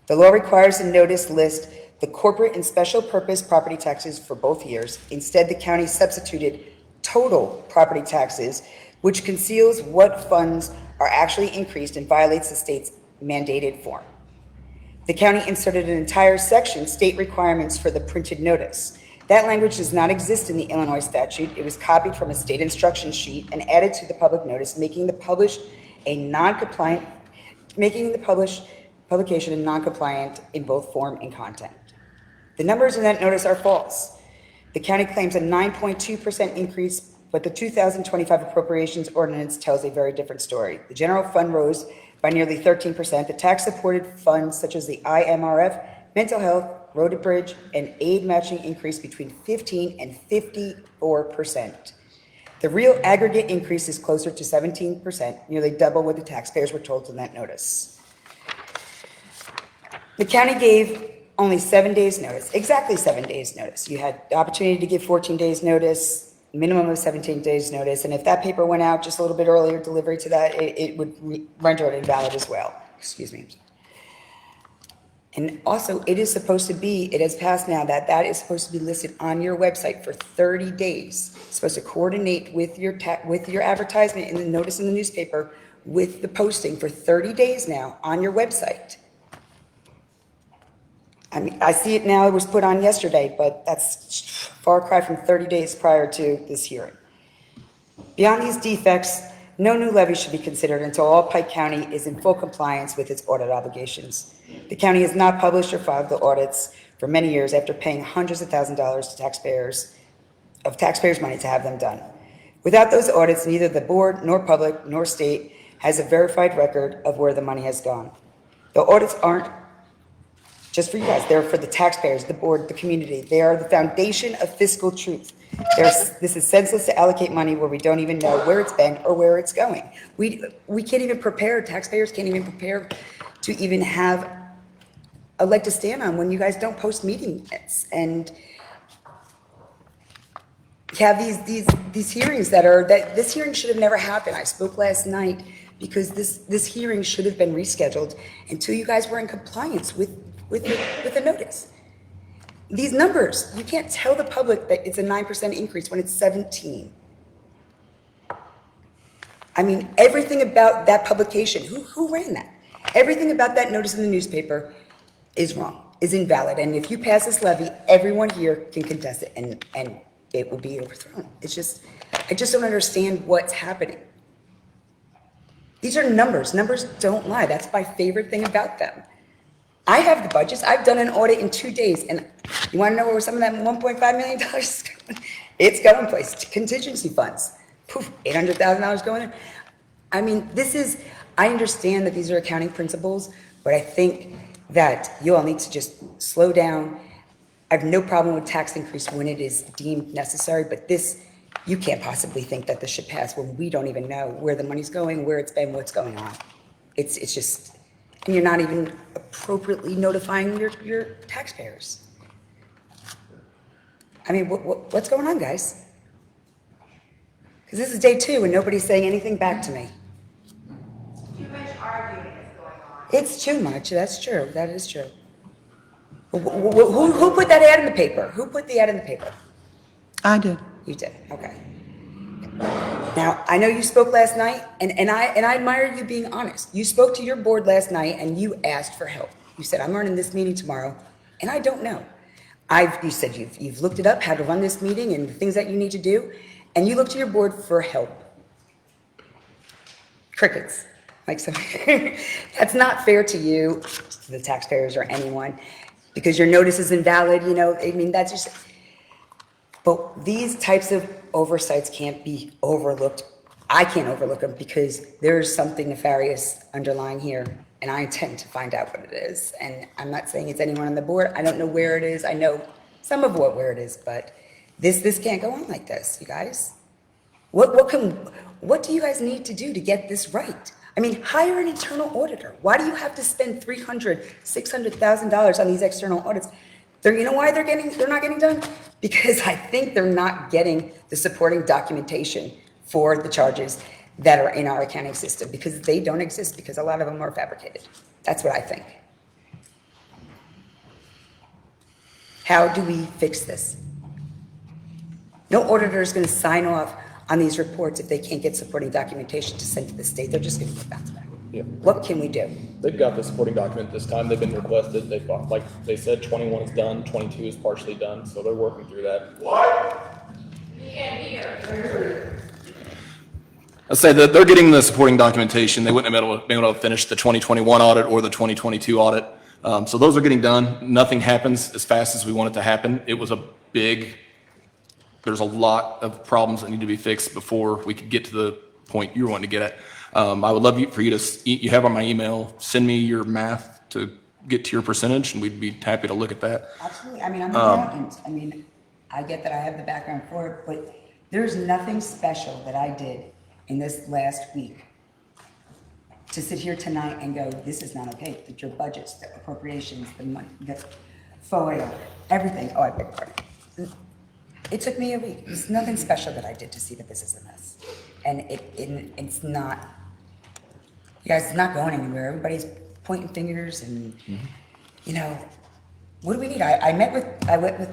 The law requires the notice list the corporate and special purpose property taxes for both years. Instead, the county substituted total property taxes, which conceals what funds are actually increased and violates the state's mandated form. The county inserted an entire section, state requirements for the printed notice. That language does not exist in the Illinois statute. It was copied from a state instruction sheet and added to the public notice, making the publication a non-compliant in both form and content. The numbers in that notice are false. The county claims a 9.2% increase, but the 2025 appropriations ordinance tells a very different story. The general fund rose by nearly 13%. The tax-supported funds such as the IMRF, mental health, road and bridge, and aid matching increased between 15 and 54%. The real aggregate increase is closer to 17%, nearly double what the taxpayers were told in that notice. The county gave only 7 days notice, exactly 7 days notice. You had the opportunity to give 14 days notice, minimum of 17 days notice, and if that paper went out just a little bit earlier, delivery to that, it would render it invalid as well. Excuse me. And also, it is supposed to be, it has passed now that is supposed to be listed on your website for 30 days. It's supposed to coordinate with your advertisement in the notice in the newspaper with the posting for 30 days now on your website. I mean, I see it now, it was put on yesterday, but that's far cry from 30 days prior to this hearing. Beyond these defects, no new levy should be considered until all Pike County is in full compliance with its audit obligations. The county has not published or filed the audits for many years after paying hundreds of thousands of dollars to taxpayers money to have them done. Without those audits, neither the board, nor public, nor state has a verified record of where the money has gone. The audits aren't just for you guys, they're for the taxpayers, the board, the community. They are the foundation of fiscal truth. This is senseless to allocate money where we don't even know where it's been or where it's going. We can't even prepare, taxpayers can't even prepare to even have a leg to stand on when you guys don't post meeting minutes and have these hearings that this hearing should have never happened. I spoke last night because this hearing should have been rescheduled until you guys were in compliance with the notice. These numbers, you can't tell the public that it's a 9% increase when it's 17. I mean, everything about that publication, who ran that? Everything about that notice in the newspaper is wrong, is invalid. And if you pass this levy, everyone here can contest it and it will be overthrown. It's just, I just don't understand what's happening. These are numbers. Numbers don't lie. That's my favorite thing about them. I have the budgets. I've done an audit in 2 days, and you want to know where some of that $1.5 million is going? It's going place to contingency funds. Poof, $800,000 going there. I mean, I understand that these are accounting principles, but I think that you all need to just slow down. I have no problem with tax increase when it is deemed necessary, but you can't possibly think that this should pass when we don't even know where the money's going, where it's been, what's going on. It's just, and you're not even appropriately notifying your taxpayers. I mean, what's going on, guys? Because this is day 2 and nobody's saying anything back to me. Too much arguing is going on. It's too much, that's true, that is true. Who put that ad in the paper? Who put the ad in the paper? I did. You did, okay. Now, I know you spoke last night, and I admire you being honest. You spoke to your board last night and you asked for help. You said, I'm running this meeting tomorrow, and I don't know. You said you've looked it up, how to run this meeting and the things that you need to do, and you looked to your board for help. Crickets. That's not fair to you, to the taxpayers or anyone, because your notice is invalid, I mean, that's just, but these types of oversights can't be overlooked. I can't overlook them because there's something nefarious underlying here, and I intend to find out what it is. And I'm not saying it's anyone on the board. I don't know where it is. I know some of where it is, but this can't go on like this, you guys. What do you guys need to do to get this right? I mean, hire an internal auditor. Why do you have to spend $600,000 on these external audits? You know why they're not getting done? Because I think they're not getting the supporting documentation for the charges that are in our accounting system, because they don't exist, because a lot of them are fabricated. That's what I think. How do we fix this? No auditor is going to sign off on these reports if they can't get supporting documentation to send to the state. They're just going to get bounced back. Yeah. What can we do? They've got the supporting document this time. They've been requested. They've got, like they said, 21 is done, 22 is partially done, so they're working through that. I say that they're getting the supporting documentation. They wouldn't have been able to finish the 2021 audit or the 2022 audit. So those are getting done. Nothing happens as fast as we want it to happen. It was there's a lot of problems that need to be fixed before we could get to the point you were wanting to get at. I would love for you to, you have on my email, send me your math to get to your percentage, and we'd be happy to look at that. Absolutely. I mean, I'm an accountant. I mean, I get that I have the background for it, but there's nothing special that I did in this last week to sit here tonight and go, this is not okay. That your budgets, the appropriations, the money, the FOIA, everything. Oh, I beg your pardon. It took me a week. There's nothing special that I did to see that this is a mess. And it's not, you guys, it's not going anywhere. Everybody's pointing fingers and, you know, what do we need? I went with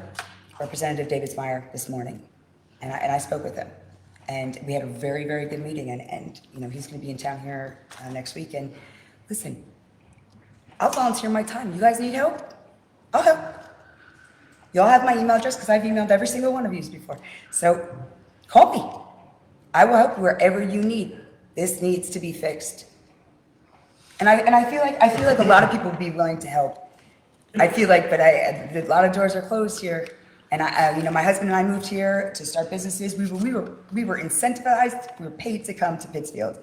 Representative David Meyer this morning, and I spoke with him. And we had a very, very good meeting, and you know, he's gonna be in town here next week. And listen, I'll volunteer my time. You guys need help? I'll help. Y'all have my email address, because I've emailed every single one of you before. So call me. I will help wherever you need. This needs to be fixed. And I feel like a lot of people would be willing to help. I feel like, but a lot of doors are closed here. And you know, my husband and I moved here to start businesses. We were incentivized. We were paid to come to Pittsfield,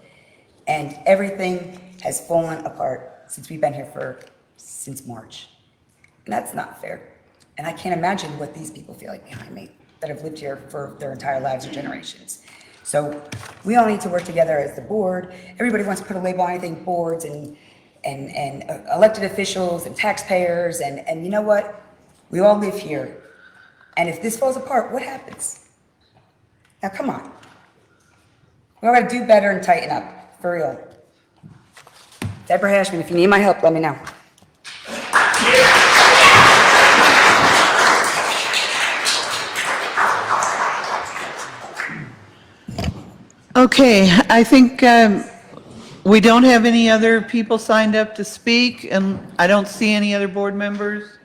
and everything has fallen apart since we've been here since March, and that's not fair. And I can't imagine what these people feel like behind me that have lived here for their entire lives or generations. So we all need to work together as the board. Everybody wants to put a label on anything, boards and elected officials and taxpayers, and you know what? We all live here. And if this falls apart, what happens? Now, come on. We all gotta do better and tighten up, for real. Deborah Hashman, if you need my help, let me know. Okay, I think we don't have any other people signed up to speak, and I don't see any other board members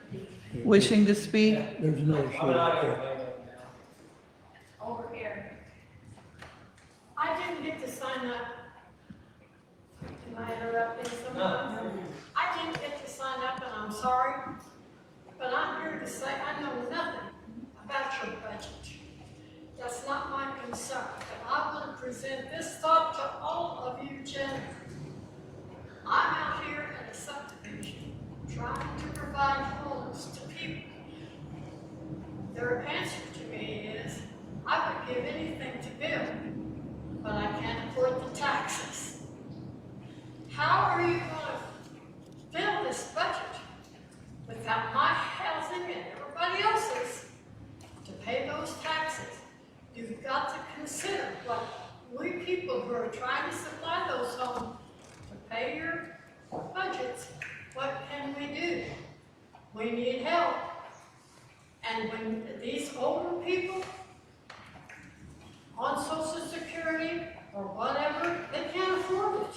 wishing to speak. There's no issue. Over here. I didn't get to sign up. Am I interrupting someone? I didn't get to sign up, and I'm sorry, but I'm here to say I know nothing about your budget. That's not my concern, but I want to present this thought to all of you gentlemen. I'm out here at a subdivision trying to provide homes to people. Their answer to me is, I would give anything to build, but I can't afford the taxes. How are you going to fill this budget without my housing and everybody else's to pay those taxes? You've got to consider what we people who are trying to supply those homes to pay your budgets, what can we do? We need help. And when these older people on Social Security or whatever, they can't afford it.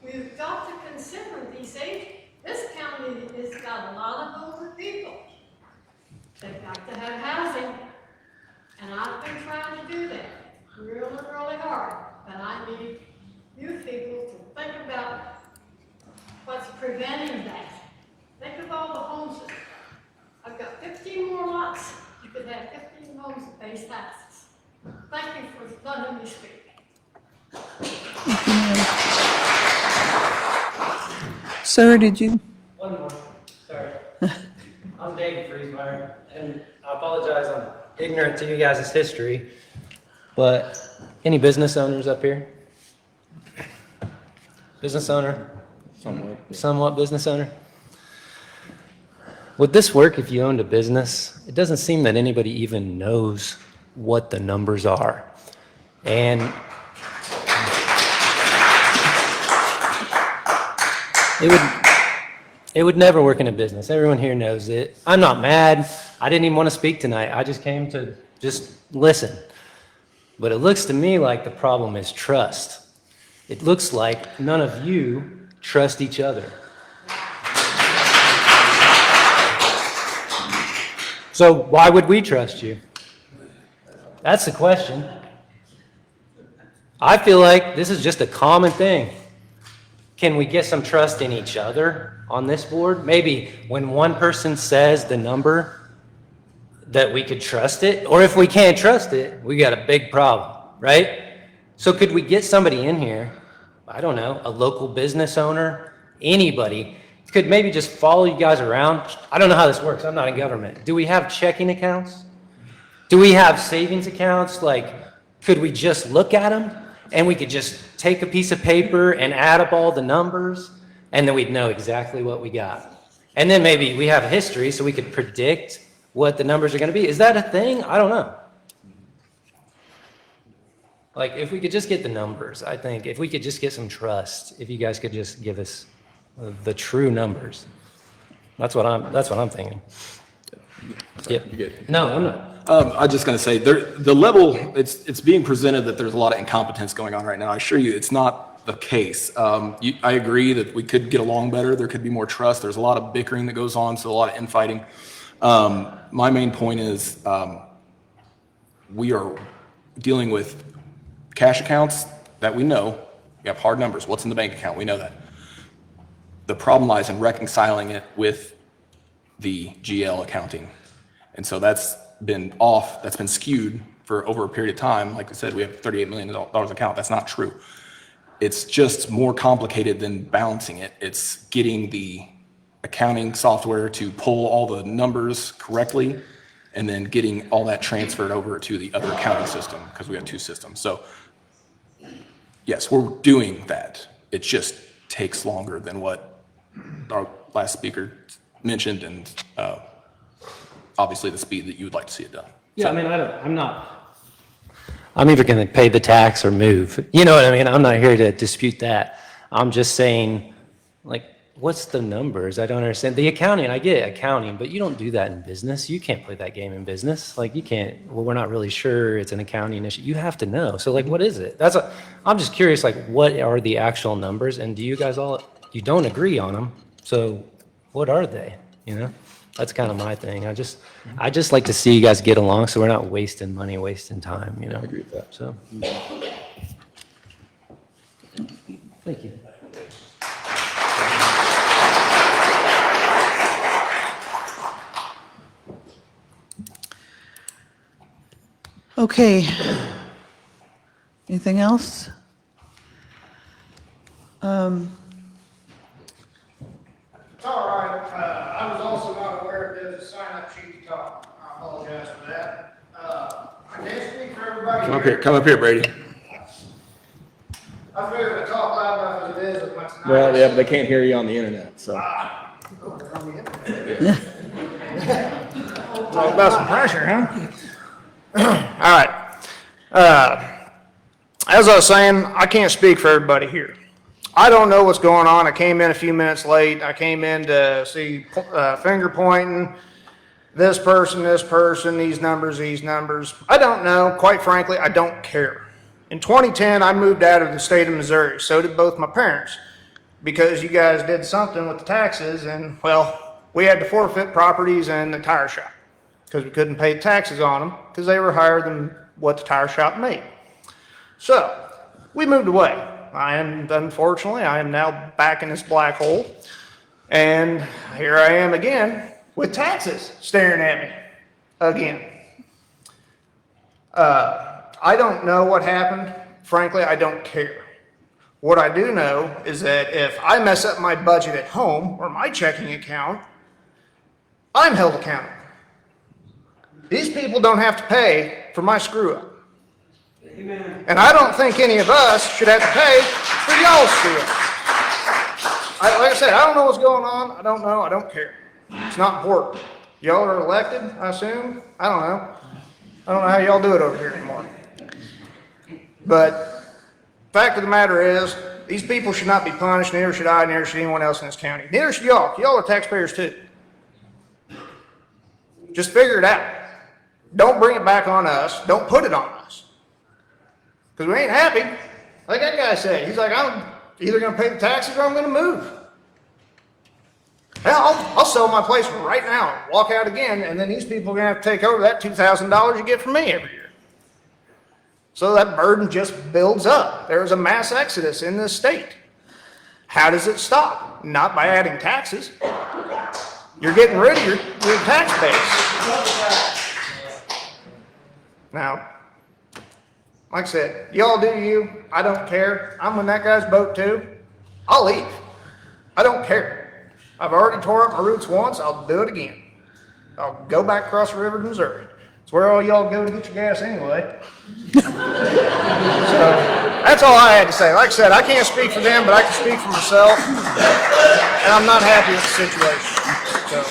We've got to consider these this county has got a lot of older people. They've got to have housing. And I've been trying to do that really, really hard. But I need you people to think about what's preventing that. Think of all the homes. I've got 15 more lots. You could have 15 homes that pay taxes. Thank you for letting me speak. Sir, did you? One more, sorry. I'm David Friesmeyer, and I apologize, I'm ignorant to you guys' history, But any business owners up here? Business owner? Somewhat business owner? Would this work if you owned a business? It doesn't seem that anybody even knows what the numbers are. And it would never work in a business. Everyone here knows it. I'm not mad. I didn't even want to speak tonight. I just came to just listen. But it looks to me like the problem is trust. It looks like none of you trust each other. So why would we trust you? That's the question. I feel like this is just a common thing. Can we get some trust in each other on this board? Maybe when one person says the number, that we could trust it. Or if we can't trust it, we got a big problem, right? So could we get somebody in here, I don't know, a local business owner, anybody, could maybe just follow you guys around? I don't know how this works. I'm not in government. Do we have checking accounts? Do we have savings accounts? Like, could we just look at them and we could just take a piece of paper and add up all the numbers and then we'd know exactly what we got? And then maybe we have a history so we could predict what the numbers are going to be. Is that a thing? I don't know. Like, if we could just get the numbers, I think, if we could just get some trust, if you guys could just give us the true numbers. That's what I'm thinking. Yeah. No, I'm not. I was just going to say, the level, it's being presented that there's a lot of incompetence going on right now. I assure you, it's not the case. I agree that we could get along better. There could be more trust. There's a lot of bickering that goes on, so a lot of infighting. My main point is we are dealing with cash accounts that we know. We have hard numbers. What's in the bank account? We know that. The problem lies in reconciling it with the GL accounting. And so that's been off, that's been skewed for over a period of time. Like I said, we have $38 million account. That's not true. It's just more complicated than balancing it. It's getting the accounting software to pull all the numbers correctly and then getting all that transferred over to the other accounting system because we have two systems. So yes, we're doing that. It just takes longer than what our last speaker mentioned and obviously the speed that you would like to see it done. Yeah, so, I mean, I'm either going to pay the tax or move. You know what I mean? I'm not here to dispute that. I'm just saying, like, what's the numbers? I don't understand. The accounting, I get accounting, but you don't do that in business. You can't play that game in business. Like, you can't, well, we're not really sure it's an accounting issue. You have to know. So, like, what is it? I'm just curious, like, what are the actual numbers? And do you guys all, you don't agree on them. So what are they? You know, that's kind of my thing. I just like to see you guys get along so we're not wasting money, wasting time, you know. I agree with that. So, thank you. Okay. Anything else? It's all right. I was also not aware that there's a sign-up sheet to talk. I apologize for that. I can't speak for everybody. Come up here, Brady. I figured to talk loud enough as it is with my tonight. Well, yeah, but they can't hear you on the internet, so. Talk about some pressure, huh? All right. As I was saying, I can't speak for everybody here. I don't know what's going on. I came in a few minutes late. I came in to see finger pointing, this person, these numbers. I don't know. Quite frankly, I don't care. In 2010, I moved out of the state of Missouri. So did both my parents because you guys did something with the taxes and, well, we had to forfeit properties and the tire shop because we couldn't pay taxes on them because they were higher than what the tire shop made. So we moved away. Unfortunately, I am now back in this black hole. And here I am again with taxes staring at me again. I don't know what happened. Frankly, I don't care. What I do know is that if I mess up my budget at home or my checking account, I'm held accountable. These people don't have to pay for my screw up. And I don't think any of us should have to pay for y'all's field. Like I said, I don't know what's going on. I don't know. I don't care. It's not important. Y'all are elected, I assume. I don't know. I don't know how y'all do it over here anymore. But fact of the matter is, these people should not be punished. Neither should I. Neither should anyone else in this county. Neither should y'all. Y'all are taxpayers too. Just figure it out. Don't bring it back on us. Don't put it on us. Because we ain't happy. Like that guy said, he's like, I'm either going to pay the taxes or I'm going to move. Hell, I'll sell my place right now, walk out again, and then these people are going to have to take over that $2,000 you get from me every year. So that burden just builds up. There's a mass exodus in this state. How does it stop? Not by adding taxes. You're getting rid of your tax base. Now, like I said, y'all do you. I don't care. I'm in that guy's boat too. I'll leave. I don't care. I've already tore up my roots once. I'll do it again. I'll go back across the river to Missouri. It's where all y'all go to get your gas anyway. So that's all I had to say. Like I said, I can't speak for them, but I can speak for myself. And I'm not happy with the situation. So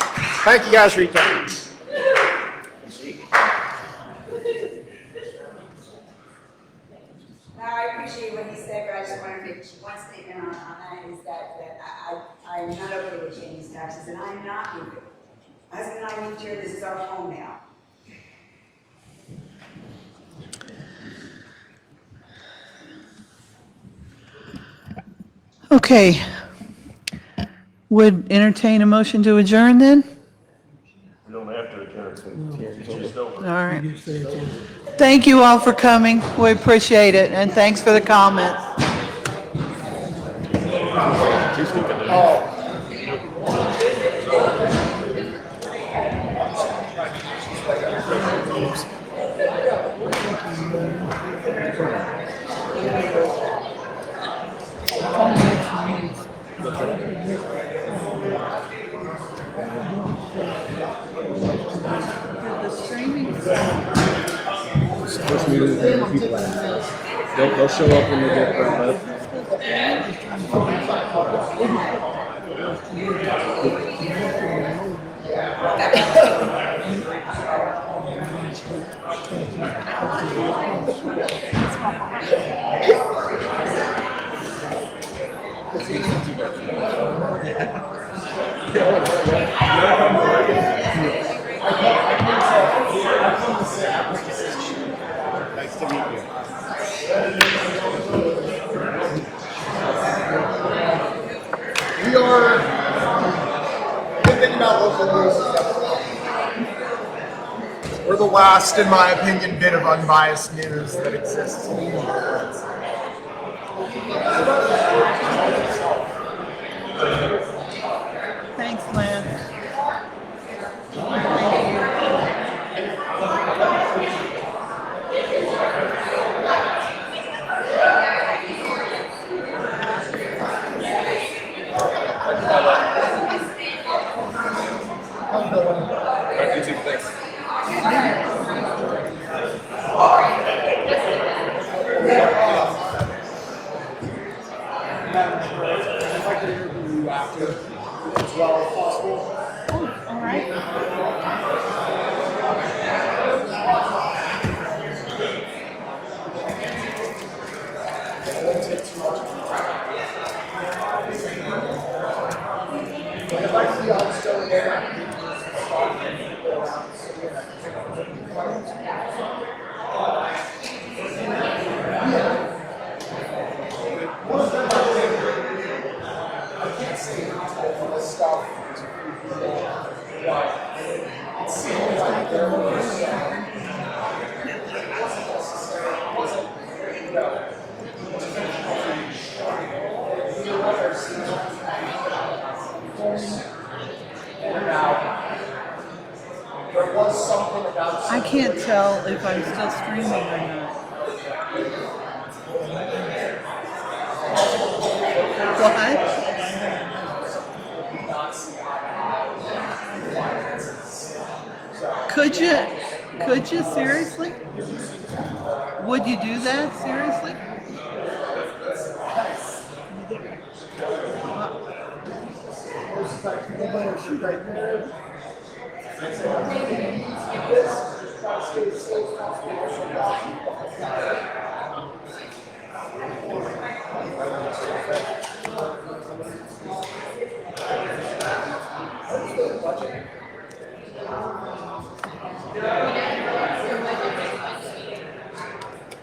thank you guys for your time. I appreciate what he said, but I just want to make one statement on that, is that I'm not okay with changing these taxes, and I'm not moving. My husband and I moved here, this is our home now. Okay. Would entertain a motion to adjourn then? We don't have to adjourn. It's just over. All right. Thank you all for coming. We appreciate it, and thanks for the comments. They'll show up when they get brought up. Nice to meet you. We are, the thing about local news is that we're the last, in my opinion, bit of unbiased news that exists. Thanks, Lynn. I'd like to interview you after as well if possible. All right. I'd like to see all the still there. I can't say all this stuff. It seems like there was there was something about I can't tell if I'm still streaming or not. What? Could you seriously? Would you do that, seriously?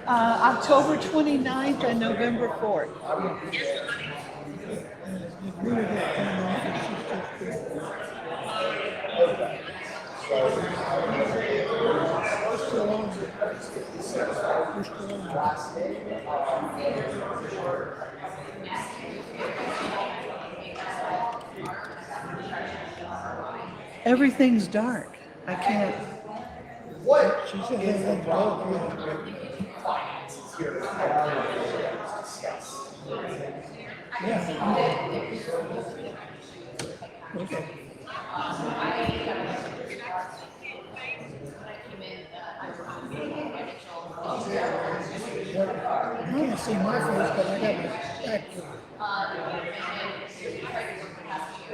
October 29th and November 4th. Everything's dark. I can't. What? She said they had yeah. Okay. You can't see my face, but I got my back to it.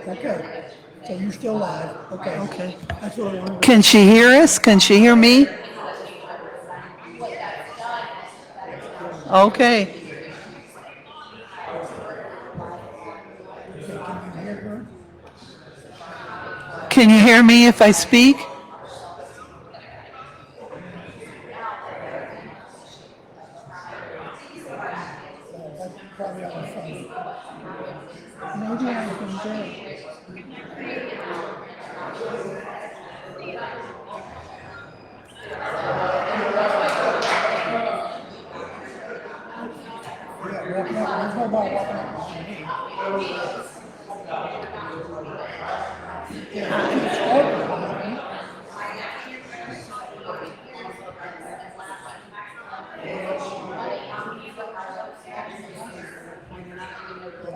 Okay. So you're still live. Okay. Okay. That's what I wanted. Can she hear us? Can she hear me? Okay. Can you hear me if I speak? Probably on the phone. Maybe I can go.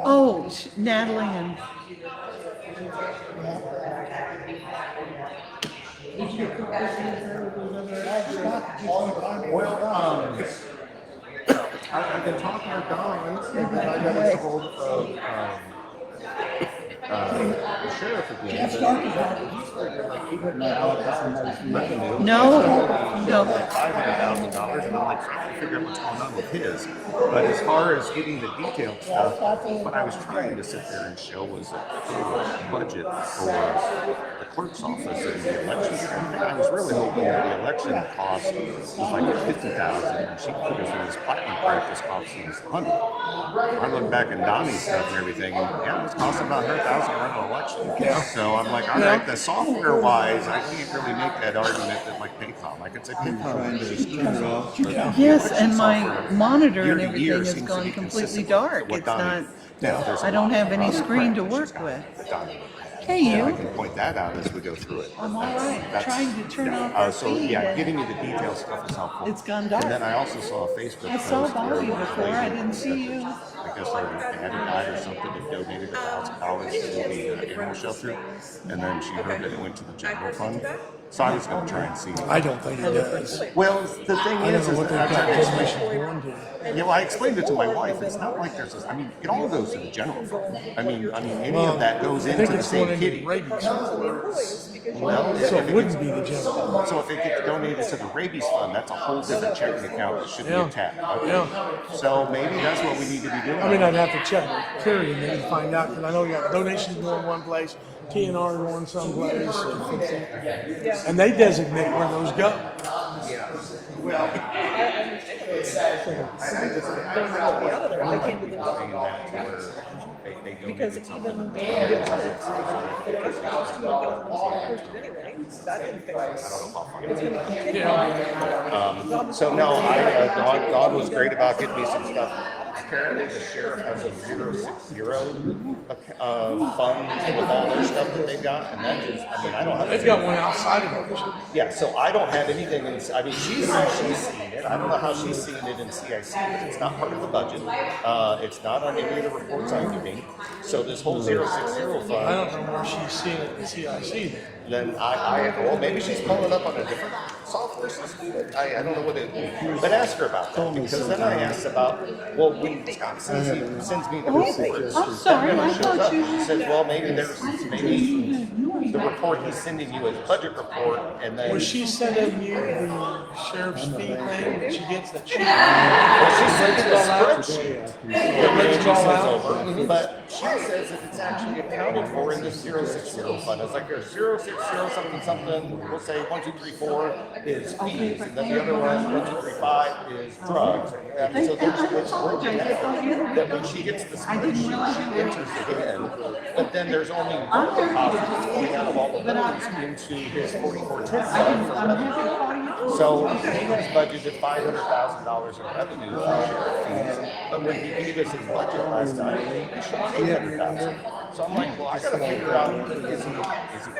Oh, Natalie and Well, I've been talking to Don, and I got a hold of the sheriff again. no. Like $500,000, and I'm like trying to figure out what's going on with his. But as far as getting the detailed stuff, what I was trying to sit there and show was a budget for the clerk's office and the elections and everything. I was really hoping that the election cost was like $50,000, and she put us in this platinum practice costing us $100,000. I look back at Donnie's stuff and everything, and yeah, it was costing about $100,000 to run an election. So I'm like, all right, the software wise, I can't really make that argument that like Paycom. I could say Paycom is just turn it off. Yes, and my monitor and everything has gone completely dark. It's not, I don't have any screen to work with. Hey, I you. can point that out as we go through it. I'm all right. Trying to turn off the So feed. yeah, getting you the detailed stuff is helpful. It's gone dark. And then I also saw a Facebook I saw post where Bobby before. I didn't see you. I guess they had a guy or something that donated $1,000 to the animal shelter, and then she heard that it went to the general fund. So I was going to try and see. I don't think it does. Well, the thing I don't is know what that their I tried to explain. calculation's going to. Yeah, well, I explained it to my wife. It's not like there's a, I mean, it all goes to the general fund. I mean, any of that goes into the same kitty. Well, So it wouldn't be the general. So if it gets donated to the rabies fund, that's a whole different checking account that should be tapped. Okay. So maybe that's what we need to be doing. I mean, I'd have to check with Terry and then find out, because I know you got donations going one place, TNR going someplace. And they designate where those go. Yeah. Well, Because even so no, Don was great about getting me some stuff. Apparently the sheriff has a 060 fund with all their stuff that they got, and that is, I mean, I don't have. They've got one outside of it. Yeah, so I don't have anything in, I mean, she's seen it, it. I don't know how she's seeing it in CIC, but it's not part of the budget. It's not on any of the reports I'm getting. So this whole 060 fund. I don't know where she's seeing it in CIC then. Then well, maybe she's pulling up on a different software system. I don't know what it is. But ask her about that, because then I asked about, well, when Scott sends me the reports, I'm sorry, I thought you he says, well, maybe the report he's sending you is budget report, and then. Was she sending you the sheriff's fee thing that she gets that she? Well, she sends it a spreadsheet that Brings it all sends out. over, but she says that it's actually accounted for in this 060 fund. It's like there's 060 something something, we'll say 1, 2, 3, 4 is fees, and then the other one, 1, 2, 3, 5 is drugs. And so there's it's broken out that when she gets the spreadsheet, she enters it in, but then there's only one deposit coming out of all the loans into his 4410 fund for revenue. So he has budgeted $500,000 in revenue for sheriff fees, but when he gave us his budget last time, he showed 800,000. So I'm like, well, I gotta figure out, is he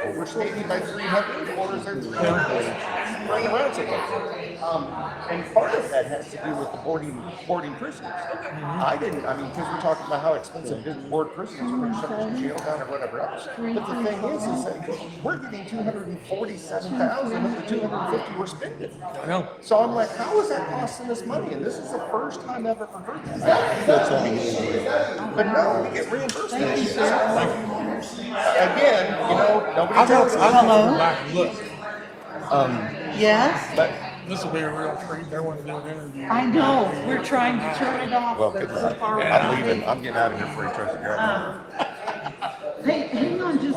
overstating by 300 or is there 300? Running around so much. And part of that has to do with the boarding prisoners. I mean, because we're talking about how expensive it is to board prisoners, we're gonna shut the jail down or whatever else. But the thing is that we're getting 247,000 of the 250 we're spending. I know. So I'm like, how is that costing us money? And this is the first time I've ever heard that. But no, we get reimbursed. Thank you, sir. Again, nobody tells us. Hello? Go back and look. Yes? But This will be a real treat. They want to do an interview. I know, we're trying to turn it off, well, but good so luck. far. I'm leaving. I'm getting out of here before he tries to grab me. Hey, hang on just